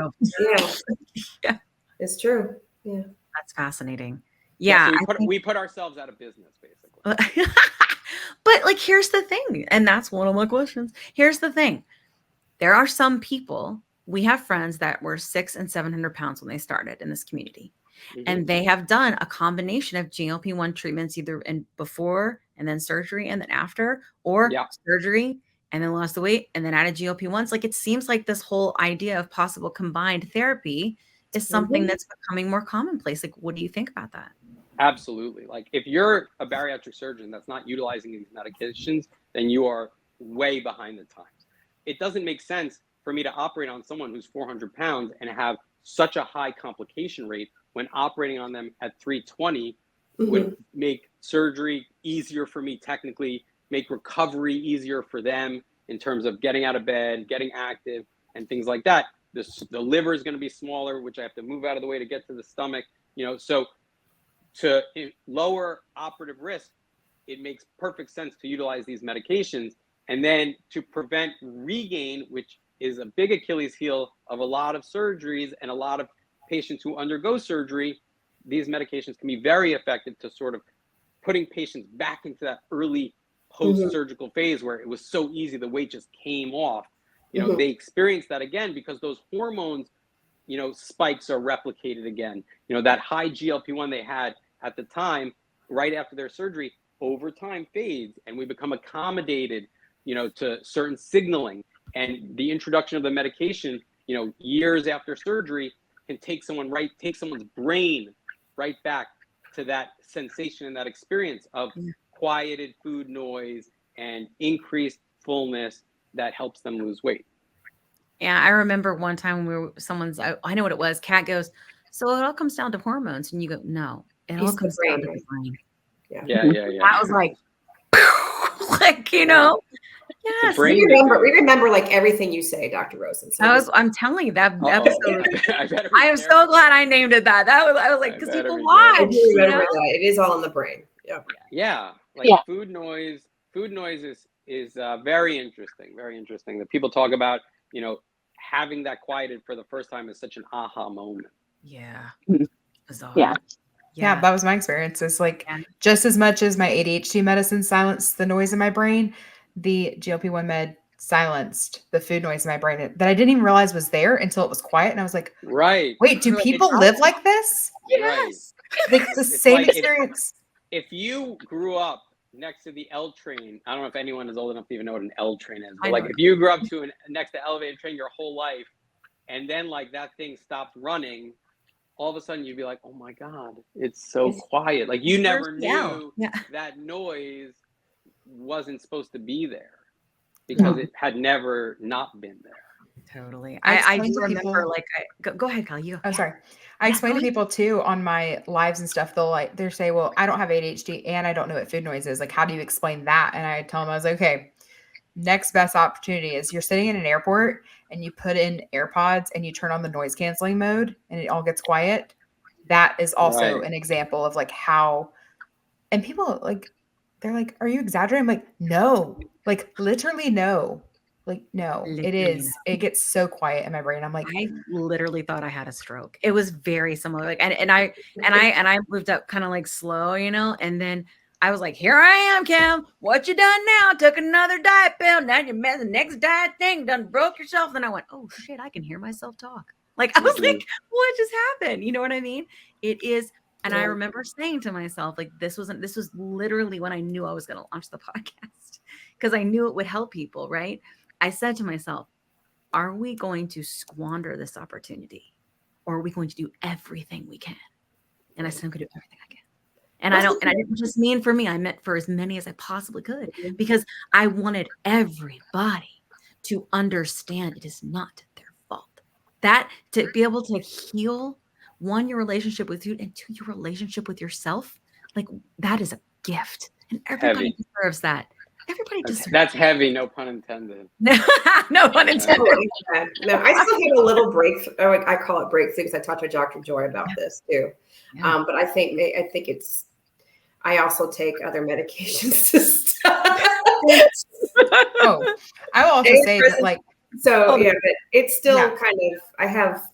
Yeah. It's true. Yeah. That's fascinating. Yeah. So we put ourselves out of business, basically. But like, here's the thing. And that's one of my questions. Here's the thing. There are some people, we have friends that were 600 and 700 pounds when they started in this community. And they have done a combination of GLP-1 treatments, either in before and then surgery and then after, or surgery and then lost the weight and then added GLP-1s. Like, it seems like this whole idea of possible combined therapy is something that's becoming more commonplace. Like, what do you think about that? Absolutely. Like, if you're a bariatric surgeon that's not utilizing these medications, then you are way behind the times. It doesn't make sense for me to operate on someone who's 400 pounds and have such a high complication rate when operating on them at 320 would make surgery easier for me technically, make recovery easier for them in terms of getting out of bed, getting active, and things like that. The liver is going to be smaller, which I have to move out of the way to get to the stomach. So to lower operative risk, it makes perfect sense to utilize these medications. And then to prevent regain, which is a big Achilles heel of a lot of surgeries and a lot of patients who undergo surgery, these medications can be very effective to sort of putting patients back into that early post-surgical phase where it was so easy, the weight just came off. They experience that again because those hormones, spikes are replicated again. That high GLP-1 they had at the time, right after their surgery, over time fades, and we become accommodated, to certain signaling. And the introduction of the medication, years after surgery, can take someone's brain right back to that sensation and that experience of quieted food noise and increased fullness that helps them lose weight. Yeah, I remember one time I know what it was. Kat goes, so it all comes down to hormones, and you go, no, it all comes down to the brain. Yeah. I was like, yes. We remember like everything you say, Dr. Rosen. So I'm telling you that episode. I am so glad I named it that. I was like, because people watch. It is all in the brain. Yeah. Food noise is very interesting. Very interesting that people talk about. Having that quieted for the first time is such an aha moment. Yeah. Bizarre. Yeah, that was my experience. It's like just as much as my ADHD medicine silenced the noise in my brain, the GLP-1 med silenced the food noise in my brain that I didn't even realize was there until it was quiet. And I was like, right. Wait, do people live like this? Yes. Like the same experience. If you grew up next to the L train, I don't know if anyone is old enough to even know what an L train is, but if you grew up next to elevated train your whole life, and then that thing stopped running, all of a sudden you'd be like, oh my God, it's so quiet. Like you never knew that noise wasn't supposed to be there because it had never not been there. Totally. I do remember go ahead, Callie. I'm sorry. I explain to people too on my lives and stuff. They say, well, I don't have ADHD and I don't know what food noise is. Like, how do you explain that? And I tell them, I was like, okay, next best opportunity is you're sitting in an airport and you put in AirPods and you turn on the noise canceling mode and it all gets quiet. That is also an example of how, and people they're like, are you exaggerating? I'm like, no, literally no. No, it is. It gets so quiet in my brain. I'm like, I literally thought I had a stroke. It was very similar. And I moved up kind of slow, and then I was like, here I am, Cam. What you done now? Took another diet pill. Now you're the next diet thing. Done broke yourself. Then I went, oh shit, I can hear myself talk. I was like, what just happened? You know what I mean? It is. And I remember saying to myself, this was literally when I knew I was going to launch the podcast because I knew it would help people, right? I said to myself, are we going to squander this opportunity or are we going to do everything we can? And I said, I'm going to do everything I can. And I didn't just mean for me, I meant for as many as I possibly could because I wanted everybody to understand it is not their fault. That to be able to heal, one, your relationship with food, and two, your relationship with yourself, that is a gift. And everybody deserves that. Everybody deserves that's heavy, no pun intended. No pun intended. No, I still get a little breakthrough. I call it breakthrough because I talked to Dr. Joy about this too. Yeah. But I think it's. I also take other medications to stop. I will also say that but it's still kind of. I have,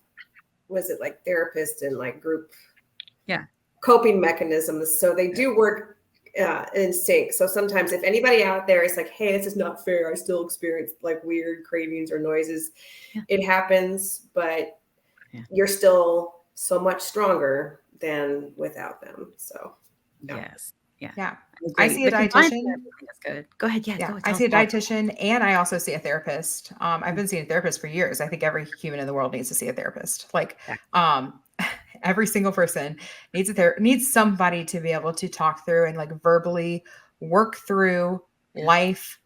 therapists and group, coping mechanisms. So they do work in sync. So sometimes if anybody out there is like, hey, this is not fair, I still experience weird cravings or noises, it happens, but you're still so much stronger than without them. So yes. Yeah. I see a dietitian. That's good. Go ahead. Yeah. Go ahead, I see a dietitian, and I also see a therapist. I've been seeing a therapist for years. I think every human in the world needs to see a therapist. Like, every single person needs somebody to be able to talk through and like verbally work through life,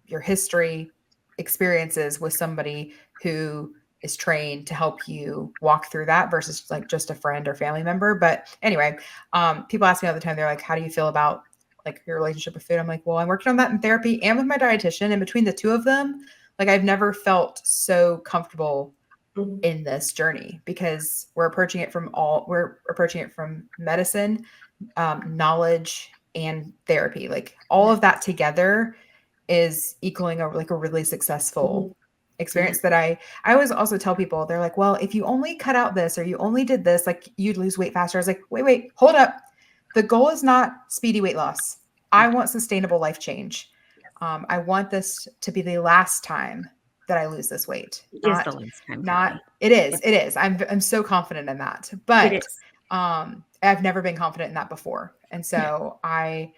your history, experiences with somebody who is trained to help you walk through that versus like just a friend or family member. But anyway, people ask me all the time, they're like, how do you feel about like your relationship with food? I'm like, well, I'm working on that in therapy and with my dietitian. And between the two of them, like I've never felt so comfortable in this journey because we're approaching it from medicine, knowledge, and therapy. Like all of that together is equaling a really successful experience that I always also tell people. They're like, well, if you only cut out this or you only did this, like you'd lose weight faster. I was like, wait, hold up. The goal is not speedy weight loss. I want sustainable life change. I want this to be the last time that I lose this weight. It is. I'm so confident in that, but I've never been confident in that before. And so I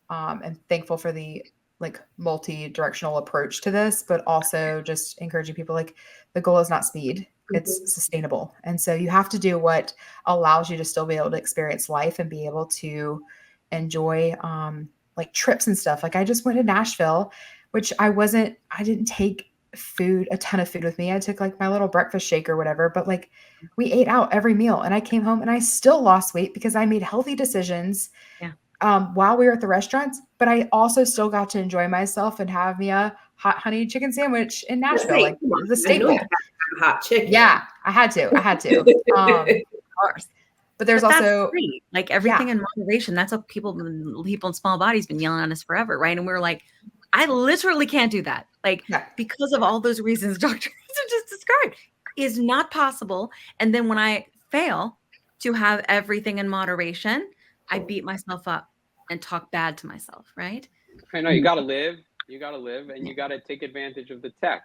am thankful for the like multi-directional approach to this, but also just encouraging people, like the goal is not speed, it's sustainable. And so you have to do what allows you to still be able to experience life and be able to enjoy like trips and stuff. Like I just went to Nashville, which I didn't take a ton of food with me. I took like my little breakfast shake or whatever, but like we ate out every meal and I came home and I still lost weight because I made healthy decisions while we were at the restaurants, but I also still got to enjoy myself and have me a hot honey chicken sandwich in Nashville, like the staple. Hot chicken. Yeah, I had to. Of course. But also that's great. Like everything in moderation. That's what people in small bodies been yelling at us forever, right? And we were like, I literally can't do that. Like because of all those reasons Dr. Rosen just described is not possible. And then when I fail to have everything in moderation, I beat myself up and talk bad to myself, right? I know you got to live, and you got to take advantage of the tech.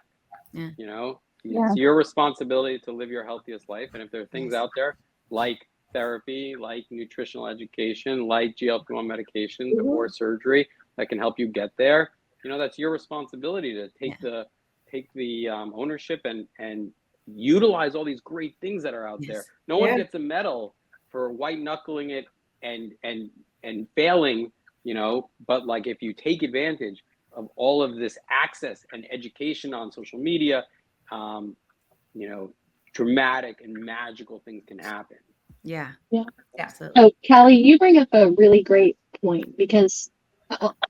You know, it's your responsibility to live your healthiest life. And if there are things out there like therapy, like nutritional education, like GLP-1 medications or surgery that can help you get there, you know, that's your responsibility to take the ownership and utilize all these great things that are out there. No one gets a medal for white knuckling it and failing, you know, but like if you take advantage of all of this access and education on social media, you know, dramatic and magical things can happen. Yeah. Oh, Callie, you bring up a really great point because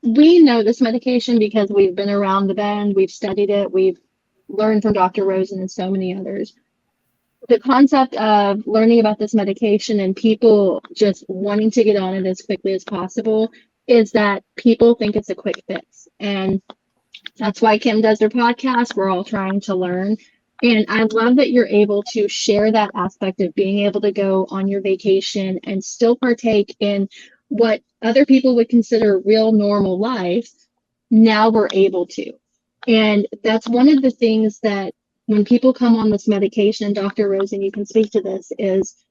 we know this medication because we've been around the bend, we've studied it, we've learned from Dr. Rosen and so many others. The concept of learning about this medication and people just wanting to get on it as quickly as possible is that people think it's a quick fix. And that's why Kim does her podcast. We're all trying to learn. And I love that you're able to share that aspect of being able to go on your vacation and still partake in what other people would consider real normal life. Now we're able to. And that's one of the things that when people come on this medication, and Dr. Rosen, you can speak to this, is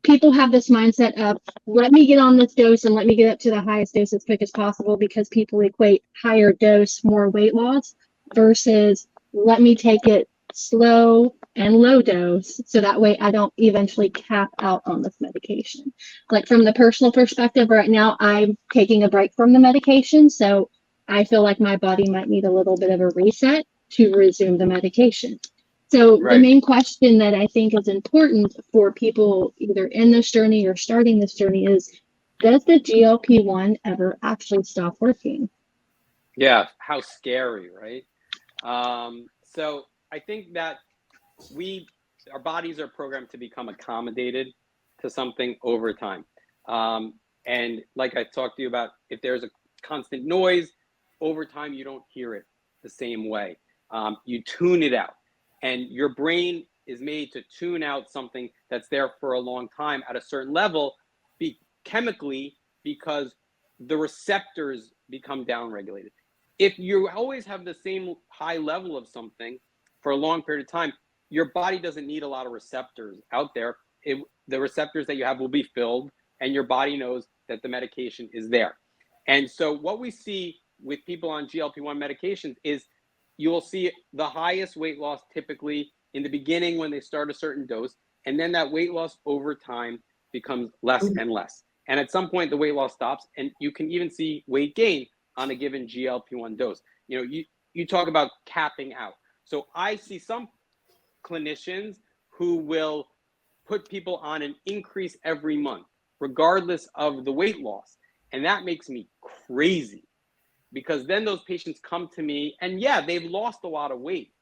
people have this mindset of, let me get on this dose and let me get up to the highest dose as quick as possible because people equate higher dose, more weight loss versus let me take it slow and low dose so that way I don't eventually cap out on this medication. Like from the personal perspective right now, I'm taking a break from the medication. So I feel like my body might need a little bit of a reset to resume the medication. So the main question that I think is important for people either in this journey or starting this journey is, does the GLP-1 ever actually stop working? Yeah, how scary, right? So I think that our bodies are programmed to become accommodated to something over time. And like I talked to you about, if there's a constant noise, over time you don't hear it the same way. You tune it out. And your brain is made to tune out something that's there for a long time at a certain level chemically because the receptors become downregulated. If you always have the same high level of something for a long period of time, your body doesn't need a lot of receptors out there. The receptors that you have will be filled, and your body knows that the medication is there. And so what we see with people on GLP-1 medications is you will see the highest weight loss typically in the beginning when they start a certain dose, and then that weight loss over time becomes less and less. And at some point the weight loss stops, and you can even see weight gain on a given GLP-1 dose. You know, you talk about capping out. So I see some clinicians who will put people on an increase every month, regardless of the weight loss. And that makes me crazy, because then those patients come to me and yeah, they've lost a lot of weight,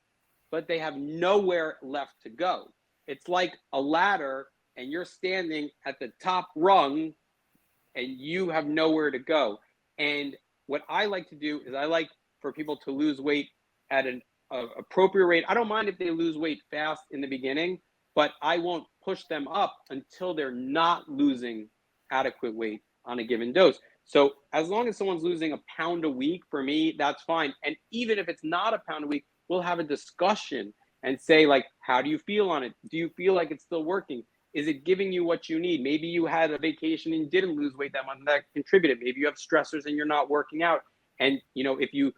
but they have nowhere left to go. It's like a ladder and you're standing at the top rung and you have nowhere to go. And what I like to do is I like for people to lose weight at an appropriate rate. I don't mind if they lose weight fast in the beginning, but I won't push them up until they're not losing adequate weight on a given dose. So as long as someone's losing a pound a week, for me, that's fine. And even if it's not a pound a week, we'll have a discussion and say, like, how do you feel on it? Do you feel like it's still working? Is it giving you what you need? Maybe you had a vacation and didn't lose weight that month, and that contributed. Maybe you have stressors and you're not working out. And, you know, if you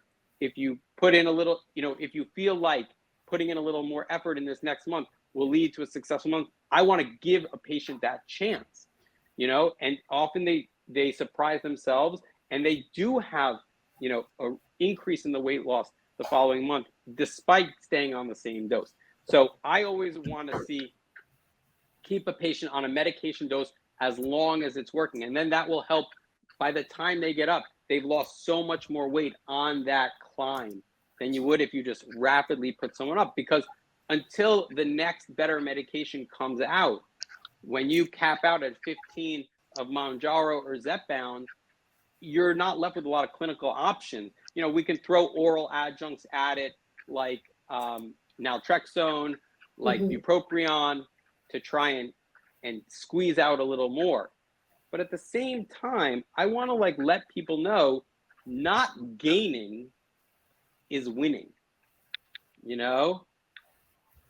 put in a little, you know, if you feel like putting in a little more effort in this next month will lead to a successful month, I want to give a patient that chance, you know, and often they surprise themselves and they do have, you know, an increase in the weight loss the following month, despite staying on the same dose. So I always want to keep a patient on a medication dose as long as it's working. And then that will help. By the time they get up, they've lost so much more weight on that climb than you would if you just rapidly put someone up. Because until the next better medication comes out, when you cap out at 15 of Mounjaro or zepbound, you're not left with a lot of clinical options. You know, we can throw oral adjuncts at it, like naltrexone, like bupropion, to try and squeeze out a little more. But at the same time, I want to like let people know not gaining is winning, you know?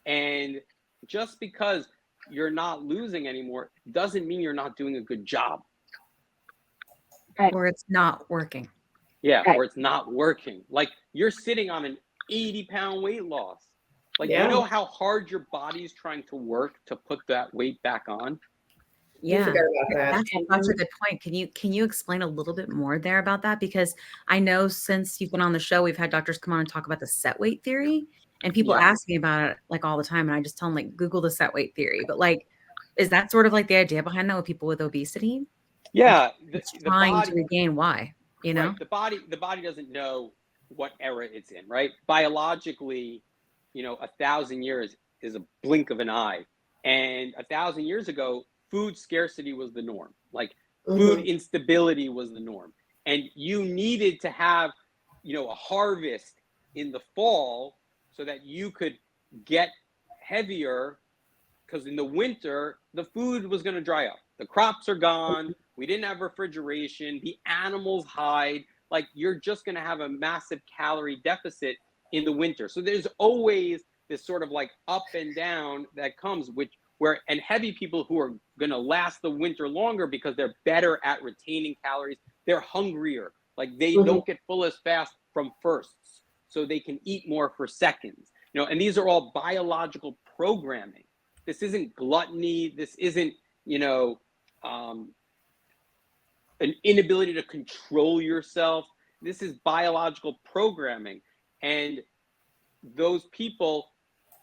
And just because you're not losing anymore doesn't mean you're not doing a good job. Right. Or it's not working. Yeah, right. Or it's not working. Like you're sitting on an 80-pound weight loss. Like, you know how hard your body's trying to work to put that weight back on? Yeah, that's such a good point. Can you explain a little bit more there about that? Because I know since you've been on the show, we've had doctors come on and talk about the set weight theory, and people ask me about it like all the time, and I just tell them like Google the set weight theory. But like, is that sort of like the idea behind that with people with obesity? Yeah, like, trying to regain why, you know? Right. The body doesn't know what era it's in, right? Biologically, you know, 1,000 years is a blink of an eye, and 1,000 years ago, food scarcity was the norm. Like food instability was the norm. And you needed to have, you know, a harvest in the fall so that you could get heavier, because in the winter, the food was going to dry up. The crops are gone. We didn't have refrigeration. The animals hide. Like you're just going to have a massive calorie deficit in the winter. So there's always this sort of like up and down that comes, and heavy people who are going to last the winter longer because they're better at retaining calories. They're hungrier. Like they don't get full as fast from firsts, so they can eat more for seconds. You know, and these are all biological programming. This isn't gluttony. This isn't, you know, an inability to control yourself. This is biological programming. And those people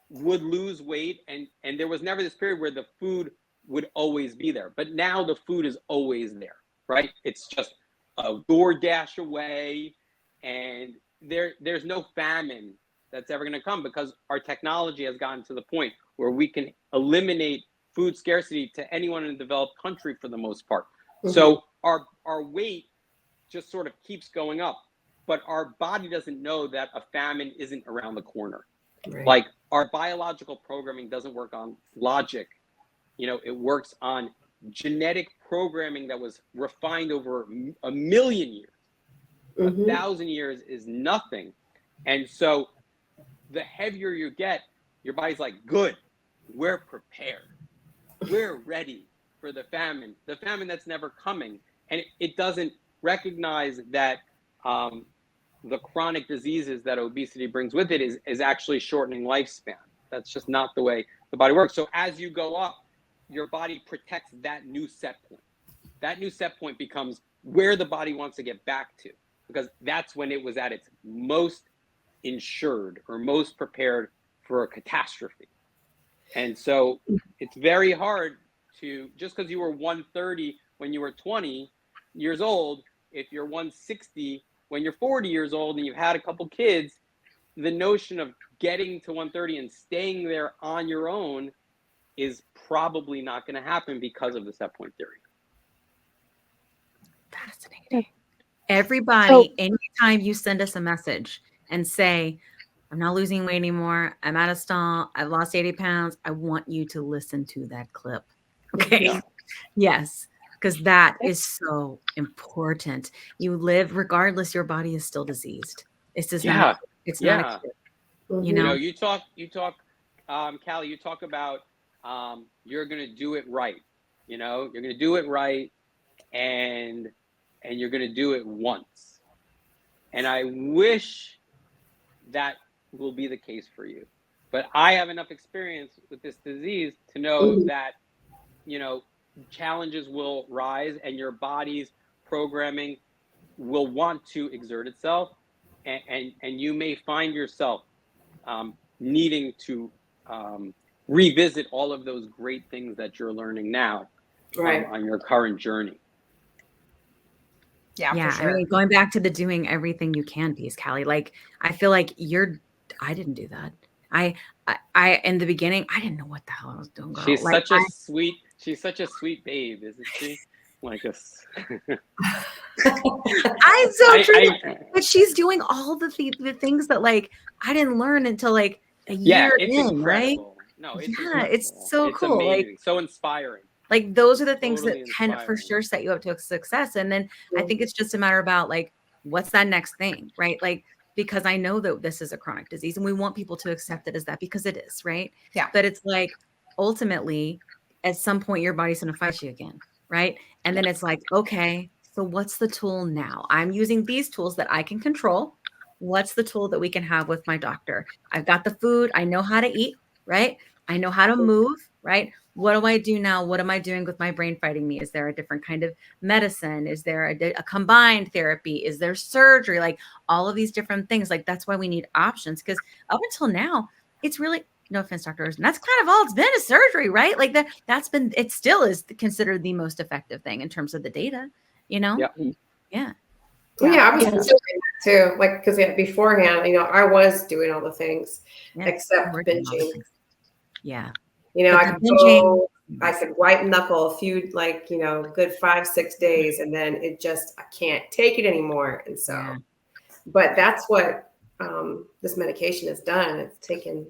would lose weight, and there was never this period where the food would always be there. But now the food is always there, right? It's just a DoorDash away, and there's no famine that's ever going to come because our technology has gotten to the point where we can eliminate food scarcity to anyone in a developed country for the most part. So our weight just sort of keeps going up, but our body doesn't know that a famine isn't around the corner. Right. Like our biological programming doesn't work on logic. You know, it works on genetic programming that was refined over 1,000,000 years. 1,000 years is nothing. And so the heavier you get, your body's like, good, we're prepared. We're ready for the famine that's never coming. and it doesn't recognize that the chronic diseases that obesity brings with it is actually shortening lifespan. That's just not the way the body works. So as you go up, your body protects that new set point. That new set point becomes where the body wants to get back to, because that's when it was at its most insured or most prepared for a catastrophe. And so it's very hard to, just because you were 130 when you were 20 years old, if you're 160 when you're 40 years old and you've had a couple kids, the notion of getting to 130 and staying there on your own is probably not going to happen because of the set point theory. Fascinating. Everybody, anytime you send us a message and say, I'm not losing weight anymore, I'm at a stall, I've lost 80 pounds, I want you to listen to that clip. Okay. Yeah. Yes. Because that is so important. You live regardless, your body is still diseased. It's just not, it's not a cure. You know, you talk, Callie, you talk about you're going to do it right. You know, you're going to do it right, and you're going to do it once. And I wish that will be the case for you. But I have enough experience with this disease to know that, you know, challenges will rise and your body's programming will want to exert itself. And you may find yourself needing to revisit all of those great things that you're learning now on your current journy. Yeah, for sure. I mean, going back to the doing everything you can piece, Callie, like, I feel like I didn't do that. I in the beginning, I didn't know what the hell I was doing, girl. She's like, she's such a sweet babe, isn't she? Like us. I'm so true. But she's doing all the things that, like, I didn't learn until like a year in, incredible. Right? No, it's so it's cool. Amazing. Like, so inspiring. Like, those are the things Totally that can inspiring. for sure set you up to success. And then I think it's just a matter about, like, what's that next thing, right? Like, because I know that this is a chronic disease and we want people to accept it as that, because it is, right? Yeah. But it's like, ultimately, at some point, your body's going to fight you again, right? And then it's like, okay, so what's the tool now? I'm using these tools that I can control. What's the tool that we can have with my doctor? I've got the food. I know how to eat, right? I know how to move, right? What do I do now? What am I doing with my brain fighting me? Is there a different kind of medicine? Is there a combined therapy? Is there surgery? Like, all of these different things. Like, that's why we need options. Because up until now, it's really, no offense, doctors, and that's kind of all it's been, is surgery, right? Like, it still is considered the most effective thing in terms of the data, you know? Yeah. Yeah, I was considering that too. Like, because beforehand, you know, I was doing all the things except binging. Yeah. You know, I could white knuckle a few, like, you know, good 5-6 days, and then I can't take it anymore. And so, but that's what this medication has done. It's taken,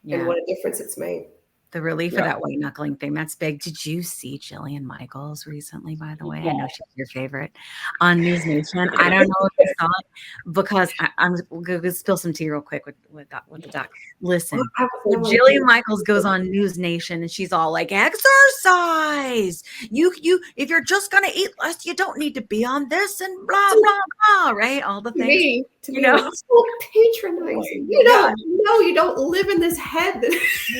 and what a difference it's made. The relief of that white knuckling thing, that's big. Did you see Jillian Michaels recently, by the way? I know she's your favorite on News Nation. I don't know if you saw it, because I'm going to spill some tea real quick with the doc. Listen, so Jillian Michaels goes on News Nation and she's all like, exercise. You if you're just going to eat less, you don't need to be on this and blah, blah, blah, right? All the things. You know, so patronizing. You don't live in this head.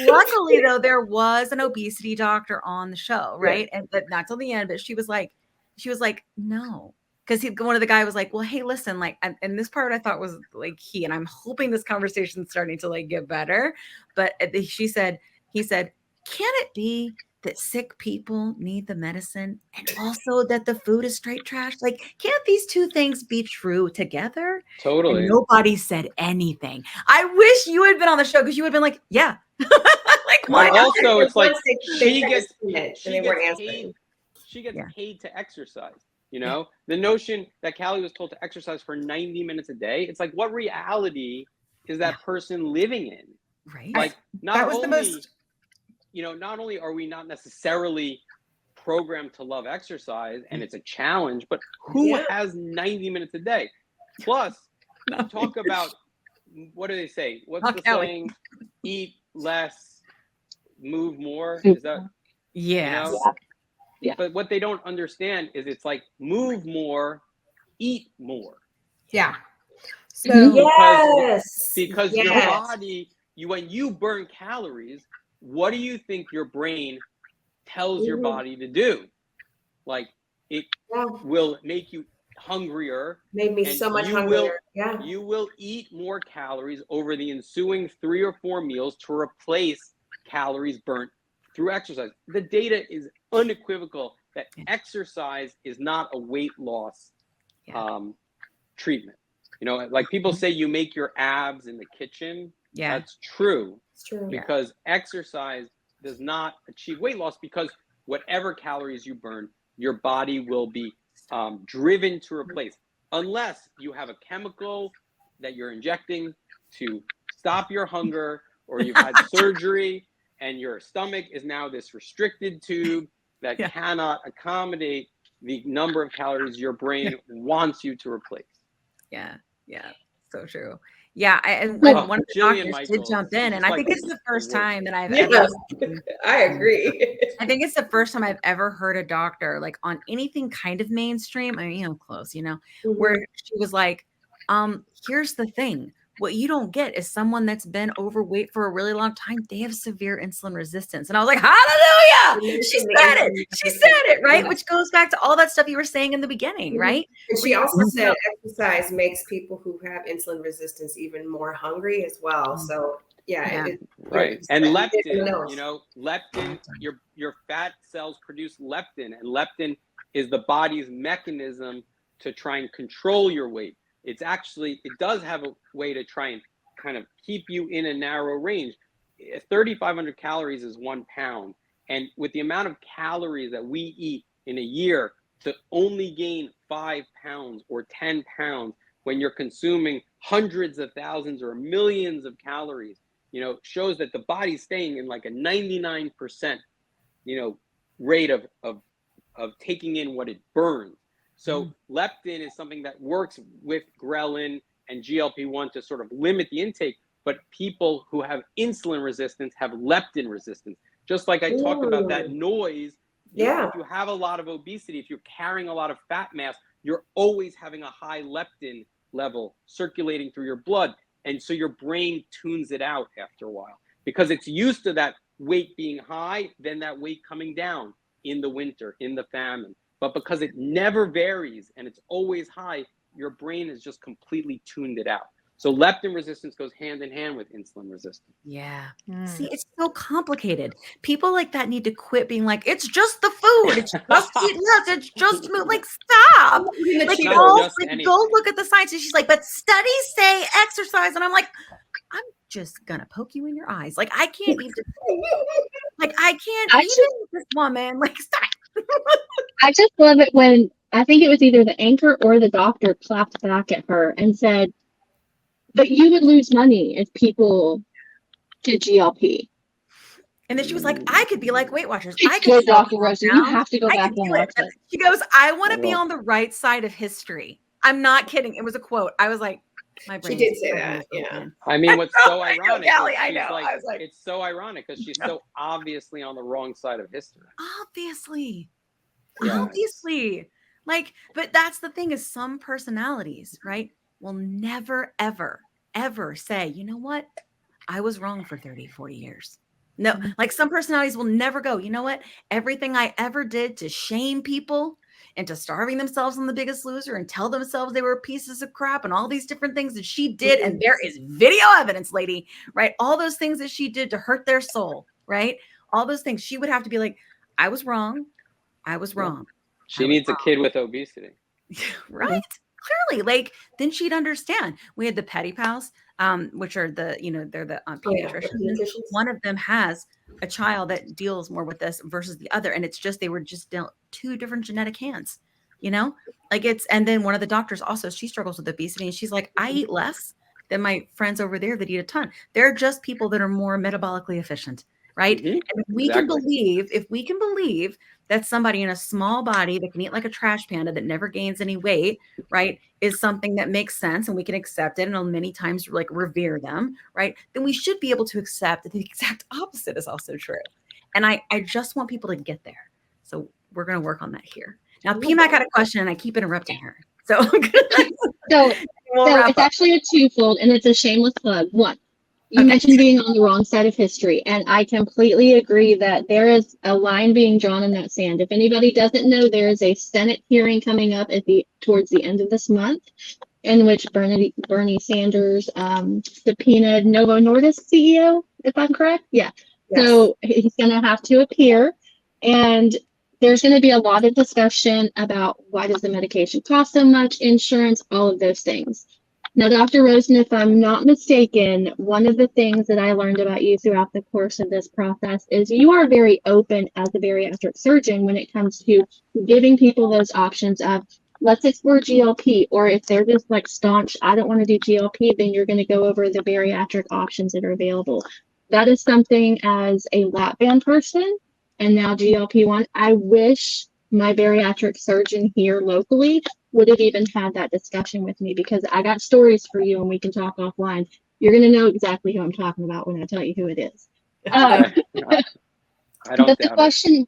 Luckily, though, there was an obesity doctor on the show, right? And not till the end, but she was like, no, because one of the guy was like, well, hey, listen, like, and this part I thought was like key, and I'm hoping this conversation's starting to like get better. But he said, can it be that sick people need the medicine and also that the food is straight trash? Like, can't these two things be true together? Totally. And nobody said anything. I wish you had been on the show, because you would have been like, yeah. Like, well, also, it's like she gets paid to exercise. You know, the notion that Callie was told to exercise for 90 minutes a day. It's like, what reality is that person living in? Right. Like, not only are we not necessarily programmed to love exercise, and it's a challenge, but who has 90 minutes a day? Plus, talk about, what do they say? What's the saying? Eat less, move more. Is that? Yes. You know? But what they don't understand is it's like move more, eat more. Yeah. So because your body, when you burn calories, what do you think your brain tells your body to do? Like it will make you hungrier. Made me so much hungrier. You will eat more calories over the ensuing 3 or 4 meals to replace calories burnt through exercise. The data is unequivocal that exercise is not a weight loss treatment. You know, like people say you make your abs in the kitchen. Yeah. That's true. It's true. Because exercise does not achieve weight loss, because whatever calories you burn, your body will be driven to replace, unless you have a chemical that you're injecting to stop your hunger, or you've had surgery and your stomach is now this restricted tube that cannot accommodate the number of calories your brain wants you to replace. Yeah, so true. Yeah, and one of the doctors did jump in, and I think it's the first time that I've ever. I agree. I think it's the first time I've ever heard a doctor, like on anything kind of mainstream, I mean, close, where she was like, here's the thing. What you don't get is someone that's been overweight for a really long time. They have severe insulin resistance. And I was like, hallelujah. She said it. She said it, right? Which goes back to all that stuff you were saying in the beginning, right? And she also said exercise makes people who have insulin resistance even more hungry as well. So right. And leptin, leptin, your fat cells produce leptin, and leptin is the body's mechanism to try and control your weight. It's actually, it does have a way to try and kind of keep you in a narrow range. 3,500 calories is 1 pound. And with the amount of calories that we eat in a year, to only gain 5 pounds or 10 pounds when you're consuming hundreds of thousands or millions of calories, shows that the body's staying in like a 99%, rate of taking in what it burns. So leptin is something that works with ghrelin and GLP-1 to sort of limit the intake, but people who have insulin resistance have leptin resistance. Just like I talked about that noise. If you have a lot of obesity, if you're carrying a lot of fat mass, you're always having a high leptin level circulating through your blood. And so your brain tunes it out after a while because it's used to that weight being high, then that weight coming down in the winter, in the famine. But because it never varies and it's always high, your brain has just completely tuned it out. So leptin resistance goes hand in hand with insulin resistance. Yeah. See, it's so complicated. People like that need to quit being like, it's just the food. It's just eat less. It's just mood. Like, stop. Like, go look at the science. And she's like, but studies say exercise. And I'm like, I'm just going to poke you in your eyes. Like, I can't even, this woman. Like, stop. I just love it when I think it was either the anchor or the doctor clapped back at her and said, but you would lose money if people did GLP. And then she was like, I could be like Weight Watchers. I could Dr. Rosen, you have to go back and watch it. She goes, I want to be on the right side of history. I'm not kidding. It was a quote. I was like, my brain. She did say that. Yeah. I mean, what's so ironic? I know. I was like, it's so ironic because she's so obviously on the wrong side of history. Obviously. Like, but that's the thing is some personalities, right, will never, ever, ever say, you know what? I was wrong for 30, 40 years. No, like some personalities will never go, you know what? Everything I ever did to shame people into starving themselves on The Biggest Loser and tell themselves they were pieces of crap and all these different things that she did. And there is video evidence, lady, right? All those things that she did to hurt their soul, right? All those things. She would have to be like, I was wrong. I was wrong. She needs a kid with obesity. Right. Clearly, like, then she'd understand. We had the Petty Pals, which are the, they're the pediatricians. One of them has a child that deals more with this versus the other. And it's just, they were just dealt 2 different genetic hands, like and then one of the doctors also, she struggles with obesity. And she's like, I eat less than my friends over there that eat a ton. They're just people that are more metabolically efficient. Right. And if we can believe that somebody in a small body that can eat like a trash panda that never gains any weight, right, is something that makes sense and we can accept it and many times like revere them, right, then we should be able to accept that the exact opposite is also true. And I just want people to get there. So we're going to work on that here. Now, PMAC had a question, and I keep interrupting her. So, so it's actually a twofold, and it's a shameless plug. One, you mentioned being on the wrong side of history, and I completely agree that there is a line being drawn in that sand. If anybody doesn't know, there is a Senate hearing coming up towards the end of this month, in which Bernie Sanders subpoenaed Novo Nordisk CEO, if I'm correct. Yeah. Yes. So he's going to have to appear, and there's going to be a lot of discussion about why does the medication cost so much, insurance, all of those things. Now, Dr. Rosen, if I'm not mistaken, one of the things that I learned about you throughout the course of this process is you are very open as a bariatric surgeon when it comes to giving people those options of, let's explore GLP, or if they're just like staunch, I don't want to do GLP, then you're going to go over the bariatric options that are available. That is something as a lap band person and now GLP-1, I wish my bariatric surgeon here locally would have even had that discussion with me, because I got stories for you and we can talk offline. You're going to know exactly who I'm talking about when I tell you who it is. I don't but the question,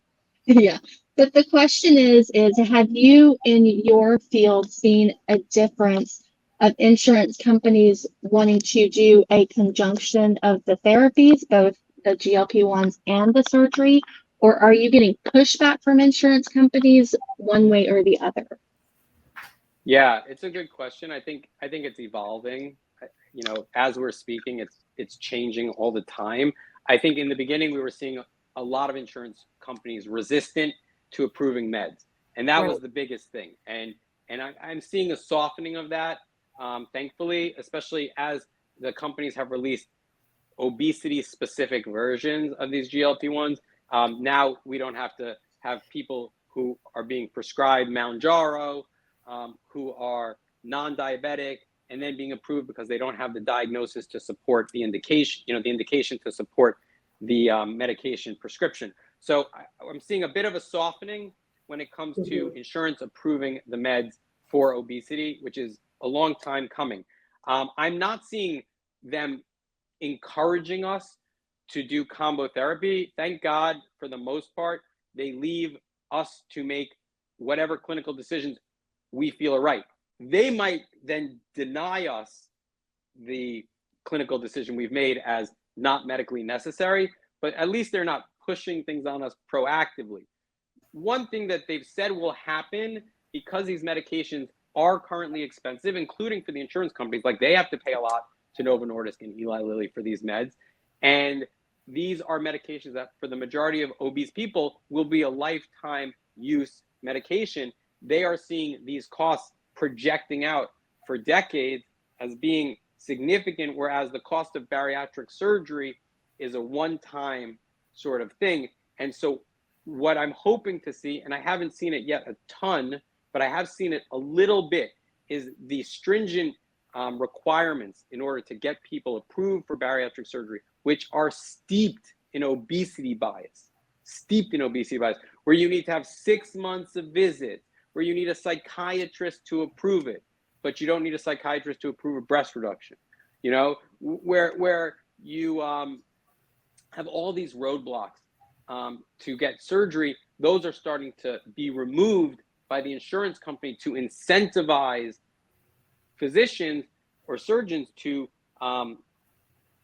but the question is have you in your field seen a difference of insurance companies wanting to do a conjunction of the therapies, both the GLP-1s and the surgery, or are you getting pushback from insurance companies one way or the other? Yeah, it's a good question. I think it's evolving. You know, as we're speaking, it's changing all the time. I think in the beginning we were seeing a lot of insurance companies resistant to approving meds, and that was the biggest thing. And I'm seeing a softening of that, thankfully, especially as the companies have released obesity-specific versions of these GLP-1s. Now we don't have to have people who are being prescribed Mounjaro, who are non-diabetic, and then being approved because they don't have the diagnosis to support the indication, the indication to support the medication prescription. So I'm seeing a bit of a softening when it comes to insurance approving the meds for obesity, which is a long time coming. I'm not seeing them encouraging us to do combo therapy. Thank God, for the most part, they leave us to make whatever clinical decisions we feel are right. They might then deny us the clinical decision we've made as not medically necessary, but at least they're not pushing things on us proactively. One thing that they've said will happen, because these medications are currently expensive, including for the insurance companies, like they have to pay a lot to Novo Nordisk and Eli Lilly for these meds. And these are medications that for the majority of obese people will be a lifetime use medication. They are seeing these costs projecting out for decades as being significant, whereas the cost of bariatric surgery is a one-time sort of thing. And so what I'm hoping to see, and I haven't seen it yet a ton, but I have seen it a little bit, is the stringent requirements in order to get people approved for bariatric surgery, which are steeped in obesity bias, where you need to have 6 months of visits, where you need a psychiatrist to approve it, but you don't need a psychiatrist to approve a breast reduction, where you have all these roadblocks to get surgery. Those are starting to be removed by the insurance company to incentivize physicians or surgeons to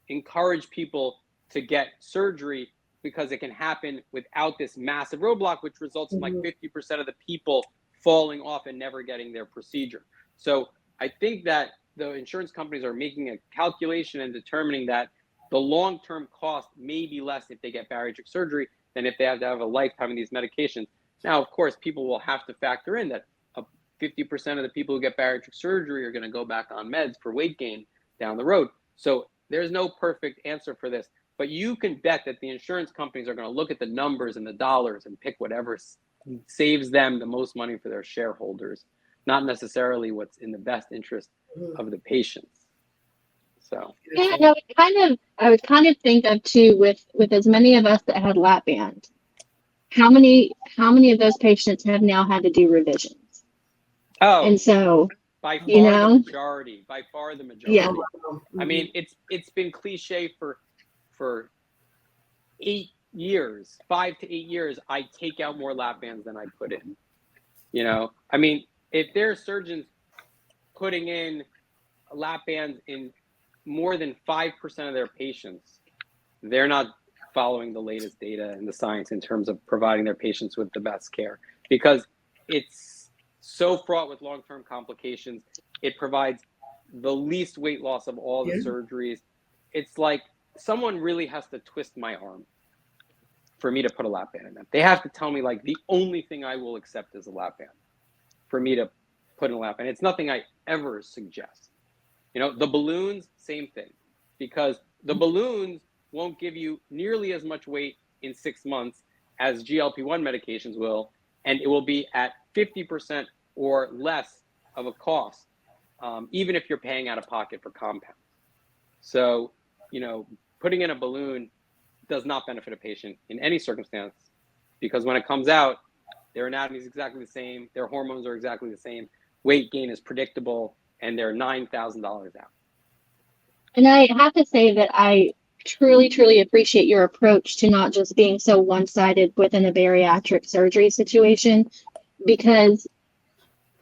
encourage people to get surgery, because it can happen without this massive roadblock, which results in like 50% of the people falling off and never getting their procedure. So I think that the insurance companies are making a calculation and determining that the long-term cost may be less if they get bariatric surgery than if they have to have a lifetime of these medications. Now, of course, people will have to factor in that 50% of the people who get bariatric surgery are going to go back on meds for weight gain down the road. So there's no perfect answer for this, but you can bet that the insurance companies are going to look at the numbers and the dollars and pick whatever saves them the most money for their shareholders, not necessarily what's in the best interest of the patients. So yeah, I would kind of think of too, with as many of us that had lap band, how many of those patients have now had to do revisions? Oh, and so by far the majority. Yeah. I mean, it's been cliche for 8 years, 5 to 8 years, I take out more lap bands than I put in. I mean, if there are surgeons putting in lap bands in more than 5% of their patients, they're not following the latest data and the science in terms of providing their patients with the best care, because it's so fraught with long-term complications. It provides the least weight loss of all the surgeries. It's like someone really has to twist my arm for me to put a lap band in them. They have to tell me, like, the only thing I will accept is a lap band for me to put in a lap band. It's nothing I ever suggest. The balloons, same thing, because the balloons won't give you nearly as much weight in 6 months as GLP-1 medications will, and it will be at 50% or less of a cost, even if you're paying out of pocket for compounds. So, putting in a balloon does not benefit a patient in any circumstance, because when it comes out, their anatomy is exactly the same, their hormones are exactly the same, weight gain is predictable, and they're $9,000 out. And I have to say that I truly, truly appreciate your approach to not just being so one-sided within a bariatric surgery situation, because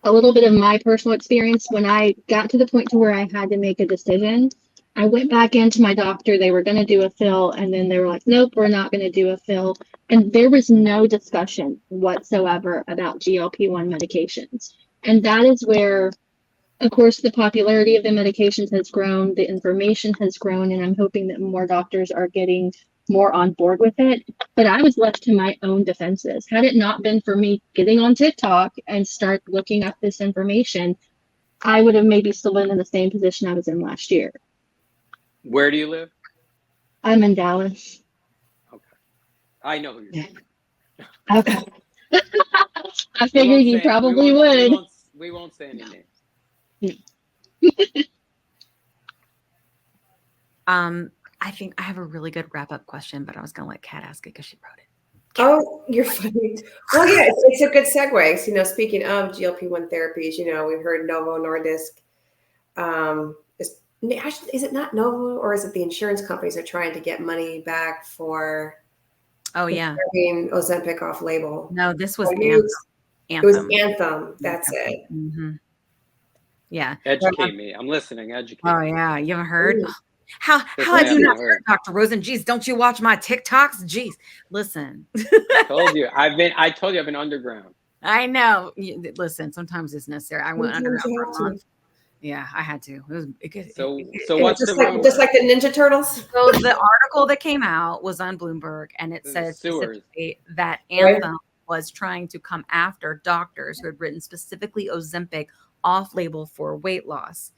a little bit of my personal experience, when I got to the point to where I had to make a decision, I went back into my doctor. They were going to do a fill, and then they were like, nope, we're not going to do a fill. And there was no discussion whatsoever about GLP-1 medications. And that is where, of course, the popularity of the medications has grown, the information has grown, and I'm hoping that more doctors are getting more on board with it. But I was left to my own defenses. Had it not been for me getting on TikTok and start looking up this information, I would have maybe still been in the same position I was in last year. Where do you live? I'm in Dallas. Okay. I know who you're talking about. Okay. I figured you probably would. We won't say any names. I think I have a really good wrap-up question, but I was going to let Kat ask it because she wrote it. Oh, you're funny. Well, yeah, it's a good segue. Speaking of GLP-1 therapies, we've heard Novo Nordisk. Is it not Novo, or is it the insurance companies are trying to get money back for? Oh yeah, Ozempic off label. No, this was Anthem. It was Anthem. That's it. Mm-hmm. Yeah. Educate me. I'm listening. Educate. Oh yeah, you haven't heard? How have you not heard, Dr. Rosen? Jeez, don't you watch my TikToks? Jeez, listen. I told you I've been underground. I know. Listen, sometimes it's necessary. I went underground for a month. Yeah, I had to. So what's just like the Ninja Turtles? So the article that came out was on Bloomberg, and it said specifically that Anthem was trying to come after doctors who had written specifically Ozempic off-label for weight loss.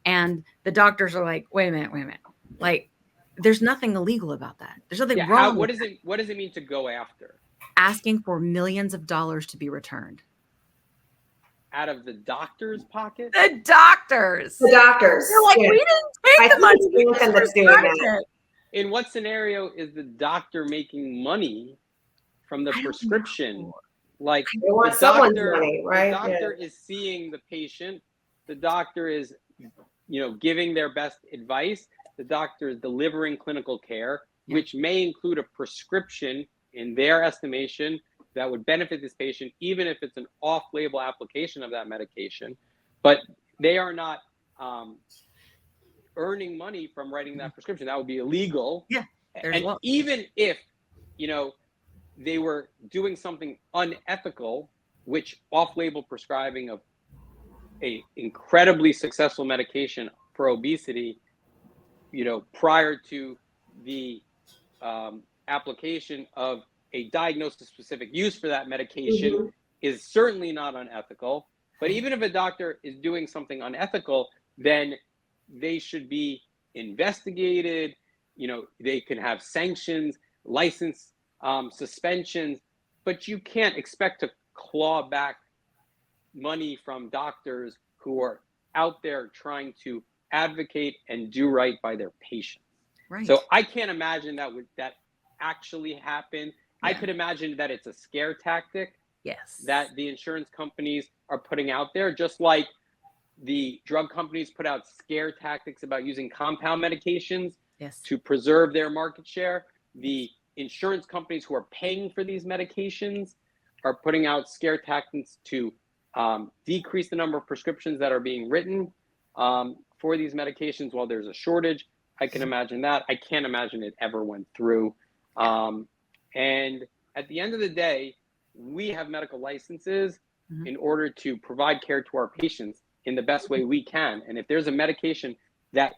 And the doctors are like, wait a minute. Like, there's nothing illegal about that. There's nothing wrong. What does it mean to go after? Asking for millions of dollars to be returned. Out of the doctor's pocket? The doctors. They're like, we didn't take the money. In what scenario is the doctor making money from the prescription? Like, they want someone's money, right? The doctor is seeing the patient. The doctor is, giving their best advice. The doctor is delivering clinical care, which may include a prescription in their estimation that would benefit this patient, even if it's an off-label application of that medication. But they are not earning money from writing that prescription. That would be illegal. Yeah. And even if, they were doing something unethical, which off-label prescribing of a incredibly successful medication for obesity, prior to the application of a diagnosis-specific use for that medication is certainly not unethical. But even if a doctor is doing something unethical, then they should be investigated. They can have sanctions, license suspensions, but you can't expect to claw back money from doctors who are out there trying to advocate and do right by their patients. Right. So I can't imagine that actually happen. Yeah. I could imagine that it's a scare tactic. Yes. That the insurance companies are putting out there, just like the drug companies put out scare tactics about using compound medications to preserve their market share. The insurance companies who are paying for these medications are putting out scare tactics to decrease the number of prescriptions that are being written for these medications while there's a shortage. I can imagine that. I can't imagine it ever went through. And at the end of the day, we have medical licenses in order to provide care to our patients in the best way we can. And if there's a medication that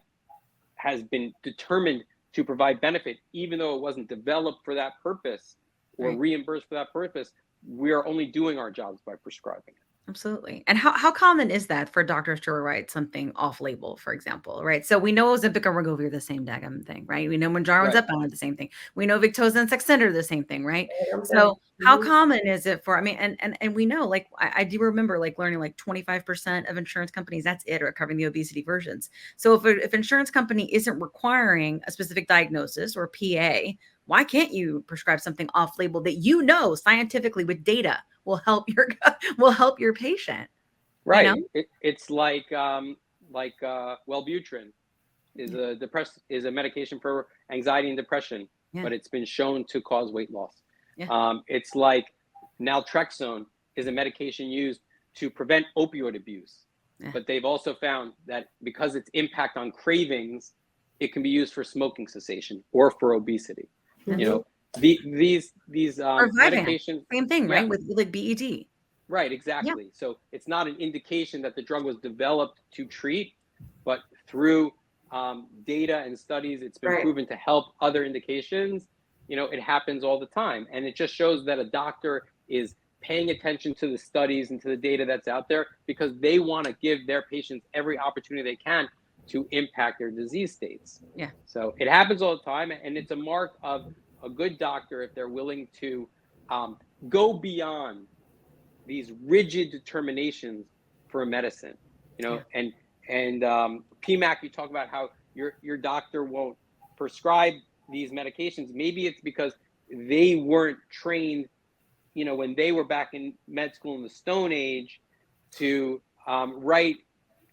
has been determined to provide benefit, even though it wasn't developed for that purpose or reimbursed for that purpose, we are only doing our jobs by prescribing it. Absolutely. And how common is that for doctors to write something off-label, for example, right? So we know Ozempic and Wegovy are the same daggum thing, right? We know Mounjaro and zepbound are the same thing. We know Victoza and Saxenda are the same thing, right? So how common is it for, I mean, and we know, like, I do remember like learning like 25% of insurance companies, that's it, are covering the obesity versions. So if insurance company isn't requiring a specific diagnosis or PA, why can't you prescribe something off-label that you know scientifically with data will help your patient? Right. You know? It's like Wellbutrin is a medication for anxiety and depression, but it's been shown to cause weight loss. It's like naltrexone is a medication used to prevent opioid abuse, but they've also found that because its impact on cravings, it can be used for smoking cessation or for obesity. You know, these medications, same thing, right? With like BED. Right, exactly. So it's not an indication that the drug was developed to treat, but through data and studies, it's been proven to help other indications. You know, it happens all the time. And it just shows that a doctor is paying attention to the studies and to the data that's out there because they want to give their patients every opportunity they can to impact their disease states. So it happens all the time, and it's a mark of a good doctor if they're willing to go beyond these rigid determinations for a medicine. You know, and PMAC, you talk about how your doctor won't prescribe these medications. Maybe it's because they weren't trained, you know, when they were back in med school in the Stone Age to write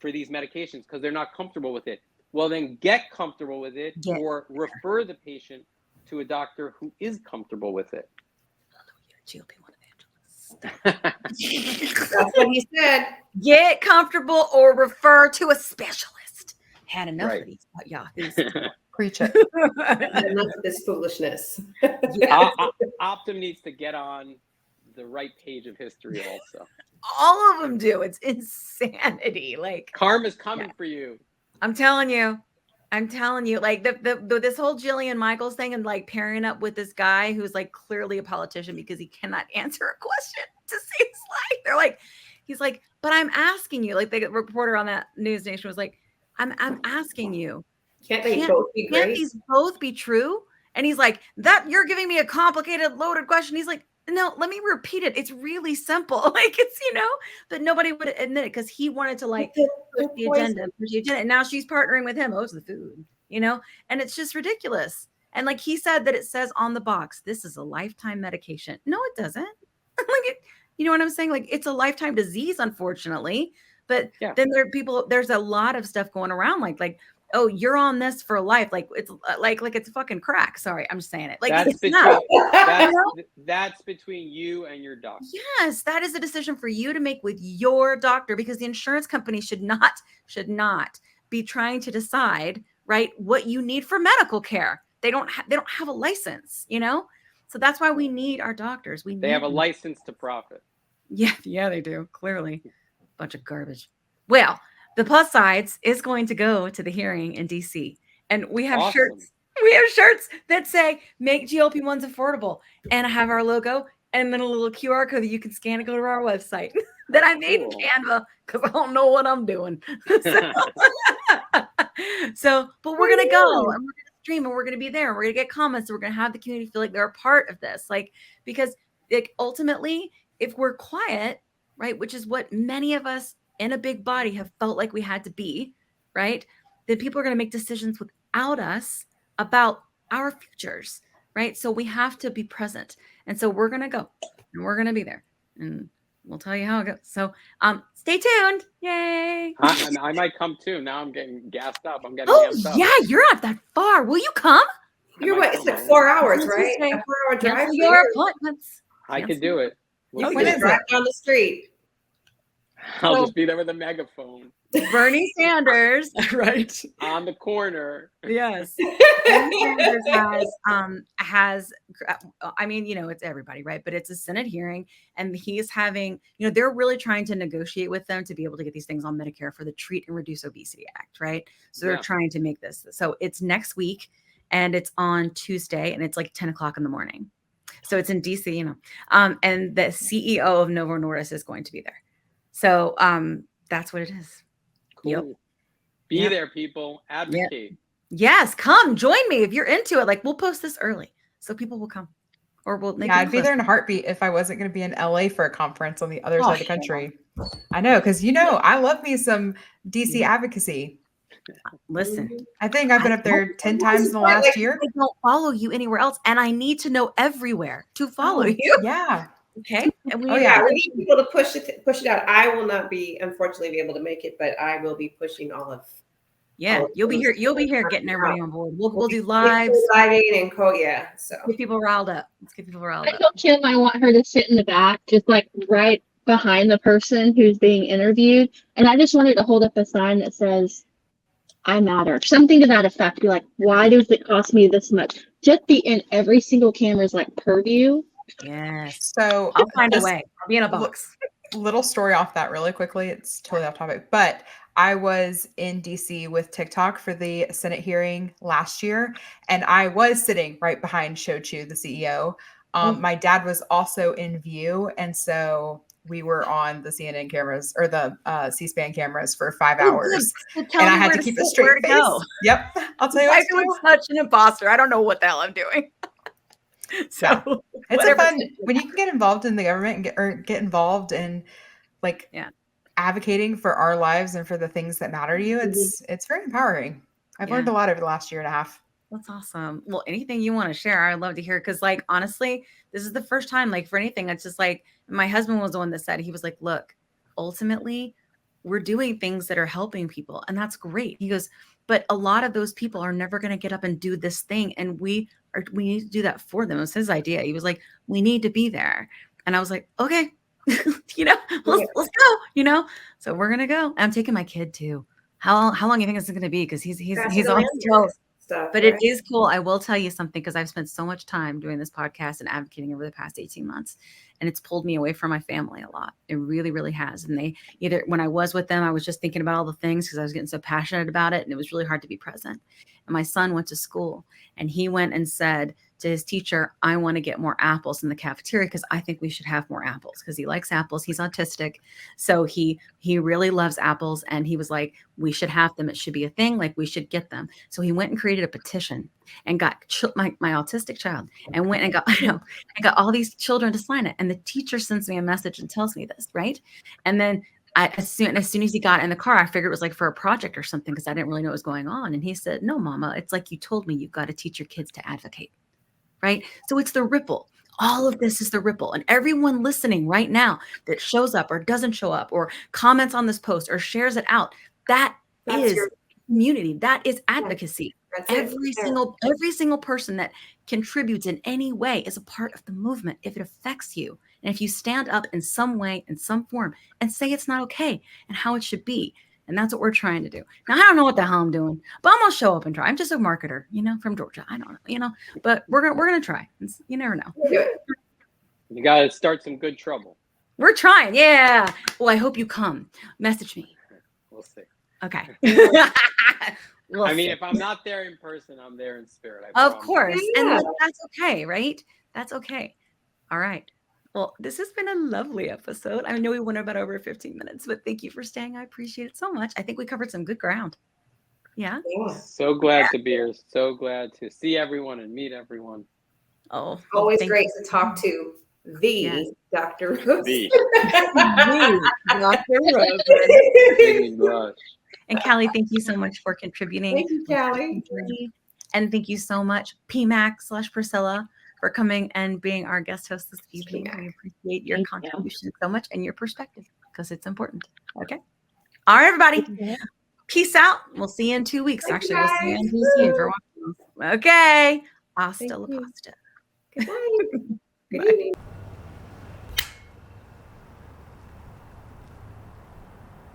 for these medications because they're not comfortable with it. Well, then get comfortable with it or refer the patient to a doctor who is comfortable with it. GLP-1 evangelist. That's what he said. Get comfortable or refer to a specialist. Had enough of these yahoos. Preach it. Enough of this foolishness. Optum needs to get on the right page of history also. All of them do. It's insanity. Like, karma's coming for you. I'm telling you, like this whole Jillian Michaels thing and like pairing up with this guy who's like clearly a politician because he cannot answer a question to save his life. They're like, he's like, but I'm asking you, like the reporter on that News Nation was like, I'm asking you, can't both be great? Can't these both be true? And he's like, that you're giving me a complicated, loaded question. He's like, no, let me repeat it. It's really simple. Like it's, you know, but nobody would admit it because he wanted to like push the agenda. And now she's partnering with him. Oh, it's the food, you know, and it's just ridiculous. And like he said that it says on the box, this is a lifetime medication. No, it doesn't. Like it, you know what I'm saying? Like it's a lifetime disease, unfortunately. But then there's a lot of stuff going around like, oh, you're on this for life. Like it's like it's fucking crack. Sorry, I'm just saying it. Like that's between you and your doctor. Yes, that is a decision for you to make with your doctor because the insurance company should not be trying to decide, right, what you need for medical care. They don't have a license, you know? So that's why we need our doctors. They have a license to profit. Yeah, they do. Clearly. Bunch of garbage. Well, the plus sides is going to go to the hearing in DC. And we have shirts. We have shirts that say make GLP-1s affordable and have our logo and then a little QR code that you can scan and go to our website that I made in Canva because I don't know what I'm doing. But we're going to go and we're going to stream and we're going to be there. We're going to get comments. And we're going to have the community feel like they're a part of this. Like, because ultimately, if we're quiet, right, which is what many of us in a big body have felt like we had to be, right, then people are going to make decisions without us about our futures, right? So we have to be present. And so we're going to go and we're going to be there and we'll tell you how it goes. So stay tuned. Yay. I might come too. Now I'm getting gassed up. I'm getting amped up. Yeah, you're not that far. Will you come? You're what? It's like 4 hours, right? A 4-hour drive. Cancel your appointments. I could do it. You can just drive down the street. I'll just be there with a megaphone. Bernie Sanders, right? On the corner. Yes. Bernie Sanders has, I mean, you know, it's everybody, right? But it's a Senate hearing, and he's having, you know, they're really trying to negotiate with them to be able to get these things on Medicare for the Treat and Reduce Obesity Act, right? So they're trying to make this. So it's next week, and it's on Tuesday, and it's like 10 o'clock in the morning. So it's in DC, you know, and the CEO of Novo Nordisk is going to be there. So that's what it is. Cool. Yep. Be there, people. Advocate. Yep. Yes, come join me if you're into it. Like, we'll post this early so people will come, or we'll make. Yeah, I'd be there in a heartbeat if I wasn't going to be in LA for a conference on the other side of the country. I know, because you know I love me some DC advocacy. Listen, I think I've been up there 10 times in the last year. I don't follow you anywhere else, and I need to know everywhere to follow you. Yeah. Okay. And we need people to push it out. I will not be, unfortunately, be able to make it, but I will be pushing all of. Yeah, you'll be here. You'll be here getting everybody on board. We'll do lives, and so get people riled up. Let's get people riled up. I told Kim I want her to sit in the back, just like right behind the person who's being interviewed, and I just wanted to hold up a sign that says, "I matter," something to that effect. Be like, why does it cost me this much? Just be in every single camera's like purview. Yes. So I'll find a way. I'll be in a box. Little story off that really quickly. It's totally off topic, but I was in DC with TikTok for the Senate hearing last year, and I was sitting right behind Shochu, the CEO. My dad was also in view, and so we were on the CNN cameras or the C-SPAN cameras for 5 hours, and I had to keep a straight face. Yep, I'll tell you what. I'm such an imposter. I don't know what the hell I'm doing. So it's a fun when you can get involved in the government and get involved in like advocating for our lives and for the things that matter to you. It's very empowering. I've learned a lot over the last year and a half. That's awesome. Well, anything you want to share, I'd love to hear. Cause like, honestly, this is the first time, like for anything, it's just like, my husband was the one that said, he was like, look, ultimately we're doing things that are helping people. And that's great. He goes, but a lot of those people are never going to get up and do this thing. And we need to do that for them. It was his idea. He was like, we need to be there. And I was like, okay, you know, let's go, you know? So we're going to go. I'm taking my kid too. How long do you think this is going to be? Cause he's on stuff, but it is cool. I will tell you something, because I've spent so much time doing this podcast and advocating over the past 18 months, and it's pulled me away from my family a lot. It really, really has. And they when I was with them, I was just thinking about all the things because I was getting so passionate about it, and it was really hard to be present. And my son went to school, and he went and said to his teacher, I want to get more apples in the cafeteria because I think we should have more apples, because he likes apples. He's autistic. So he really loves apples. And he was like, we should have them. It should be a thing. Like, we should get them. So he went and created a petition and got my autistic child and went and got all these children to sign it. And the teacher sends me a message and tells me this, right? And then as soon as he got in the car, I figured it was like for a project or something, because I didn't really know what was going on. And he said, no, Mama, it's like you told me, you've got to teach your kids to advocate. Right? So it's the ripple. All of this is the ripple. And everyone listening right now that shows up or doesn't show up or comments on this post or shares it out, that's is community. That is advocacy. Every single person that contributes in any way is a part of the movement if it affects you. And if you stand up in some way, in some form, and say it's not okay and how it should be. And that's what we're trying to do. Now, I don't know what the hell I'm doing, but I'm going to show up and try. I'm just a marketer, from Georgia. I don't know, but we're going to try. You never know. You got to start some good trouble. We're trying. Yeah. Well, I hope you come. Message me. We'll see. Okay. I mean, if I'm not there in person, I'm there in spirit. Of course. Yeah. And that's okay, right? That's okay. All right. Well, this has been a lovely episode. I know we went about over 15 minutes, but thank you for staying. I appreciate it so much. I think we covered some good ground. Yeah. So glad to be here. So glad to see everyone and meet everyone. Oh, always great to talk to the Dr. Rosen. The Dr. Rosen. And Callie, thank you so much for contributing. Thank you, Callie. And thank you so much, PMAC/Priscilla, for coming and being our guest host this evening. I appreciate your contribution so much and your perspective, because it's important. Okay. All right, everybody. Peace out. We'll see you in 2 weeks. Actually, we'll see you in DC if you're watching. Okay. Hasta la pasta. Goodbye. Bye.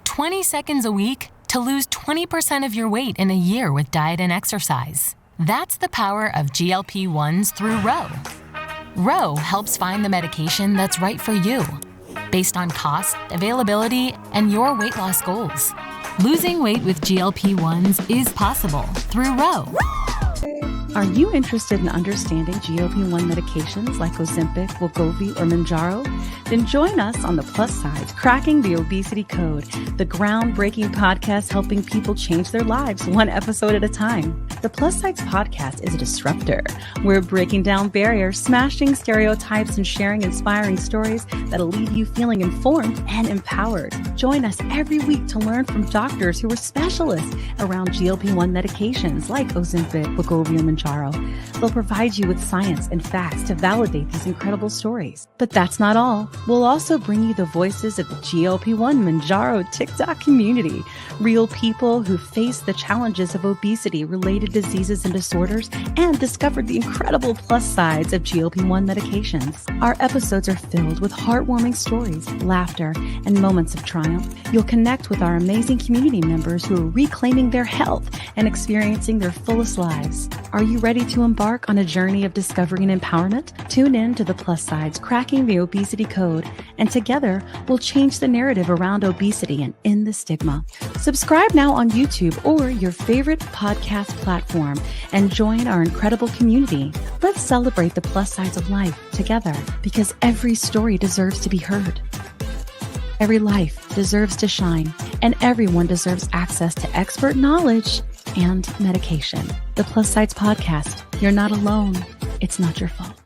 20 seconds a week to lose 20% of your weight in a year with diet and exercise. That's the power of GLP-1s through Ro. Ro helps find the medication that's right for you, based on cost, availability, and your weight loss goals. Losing weight with GLP-1s is possible through Ro. Are you interested in understanding GLP-1 medications like Ozempic, wegovy, or Mounjaro? Then join us on The Plus Sides, Cracking the Obesity Code, the groundbreaking podcast helping people change their lives one episode at a time. The Plus Sides podcast is a disruptor. We're breaking down barriers, smashing stereotypes, and sharing inspiring stories that'll leave you feeling informed and empowered. Join us every week to learn from doctors who are specialists around GLP-1 medications like Ozempic, wegovy, and Mounjaro. They'll provide you with science and facts to validate these incredible stories. But that's not all. We'll also bring you the voices of the GLP-1 Mounjaro TikTok community, real people who face the challenges of obesity-related diseases and disorders and discovered the incredible plus sides of GLP-1 medications. Our episodes are filled with heartwarming stories, laughter, and moments of triumph. You'll connect with our amazing community members who are reclaiming their health and experiencing their fullest lives. Are you ready to embark on a journey of discovery and empowerment? Tune in to The Plus Sides, Cracking the Obesity Code, and together we'll change the narrative around obesity and end the stigma. Subscribe now on YouTube or your favorite podcast platform and join our incredible community. Let's celebrate the plus sides of life together, because every story deserves to be heard. Every life deserves to shine, and everyone deserves access to expert knowledge and medication. The Plus Sides Podcast. You're not alone. It's not your fault.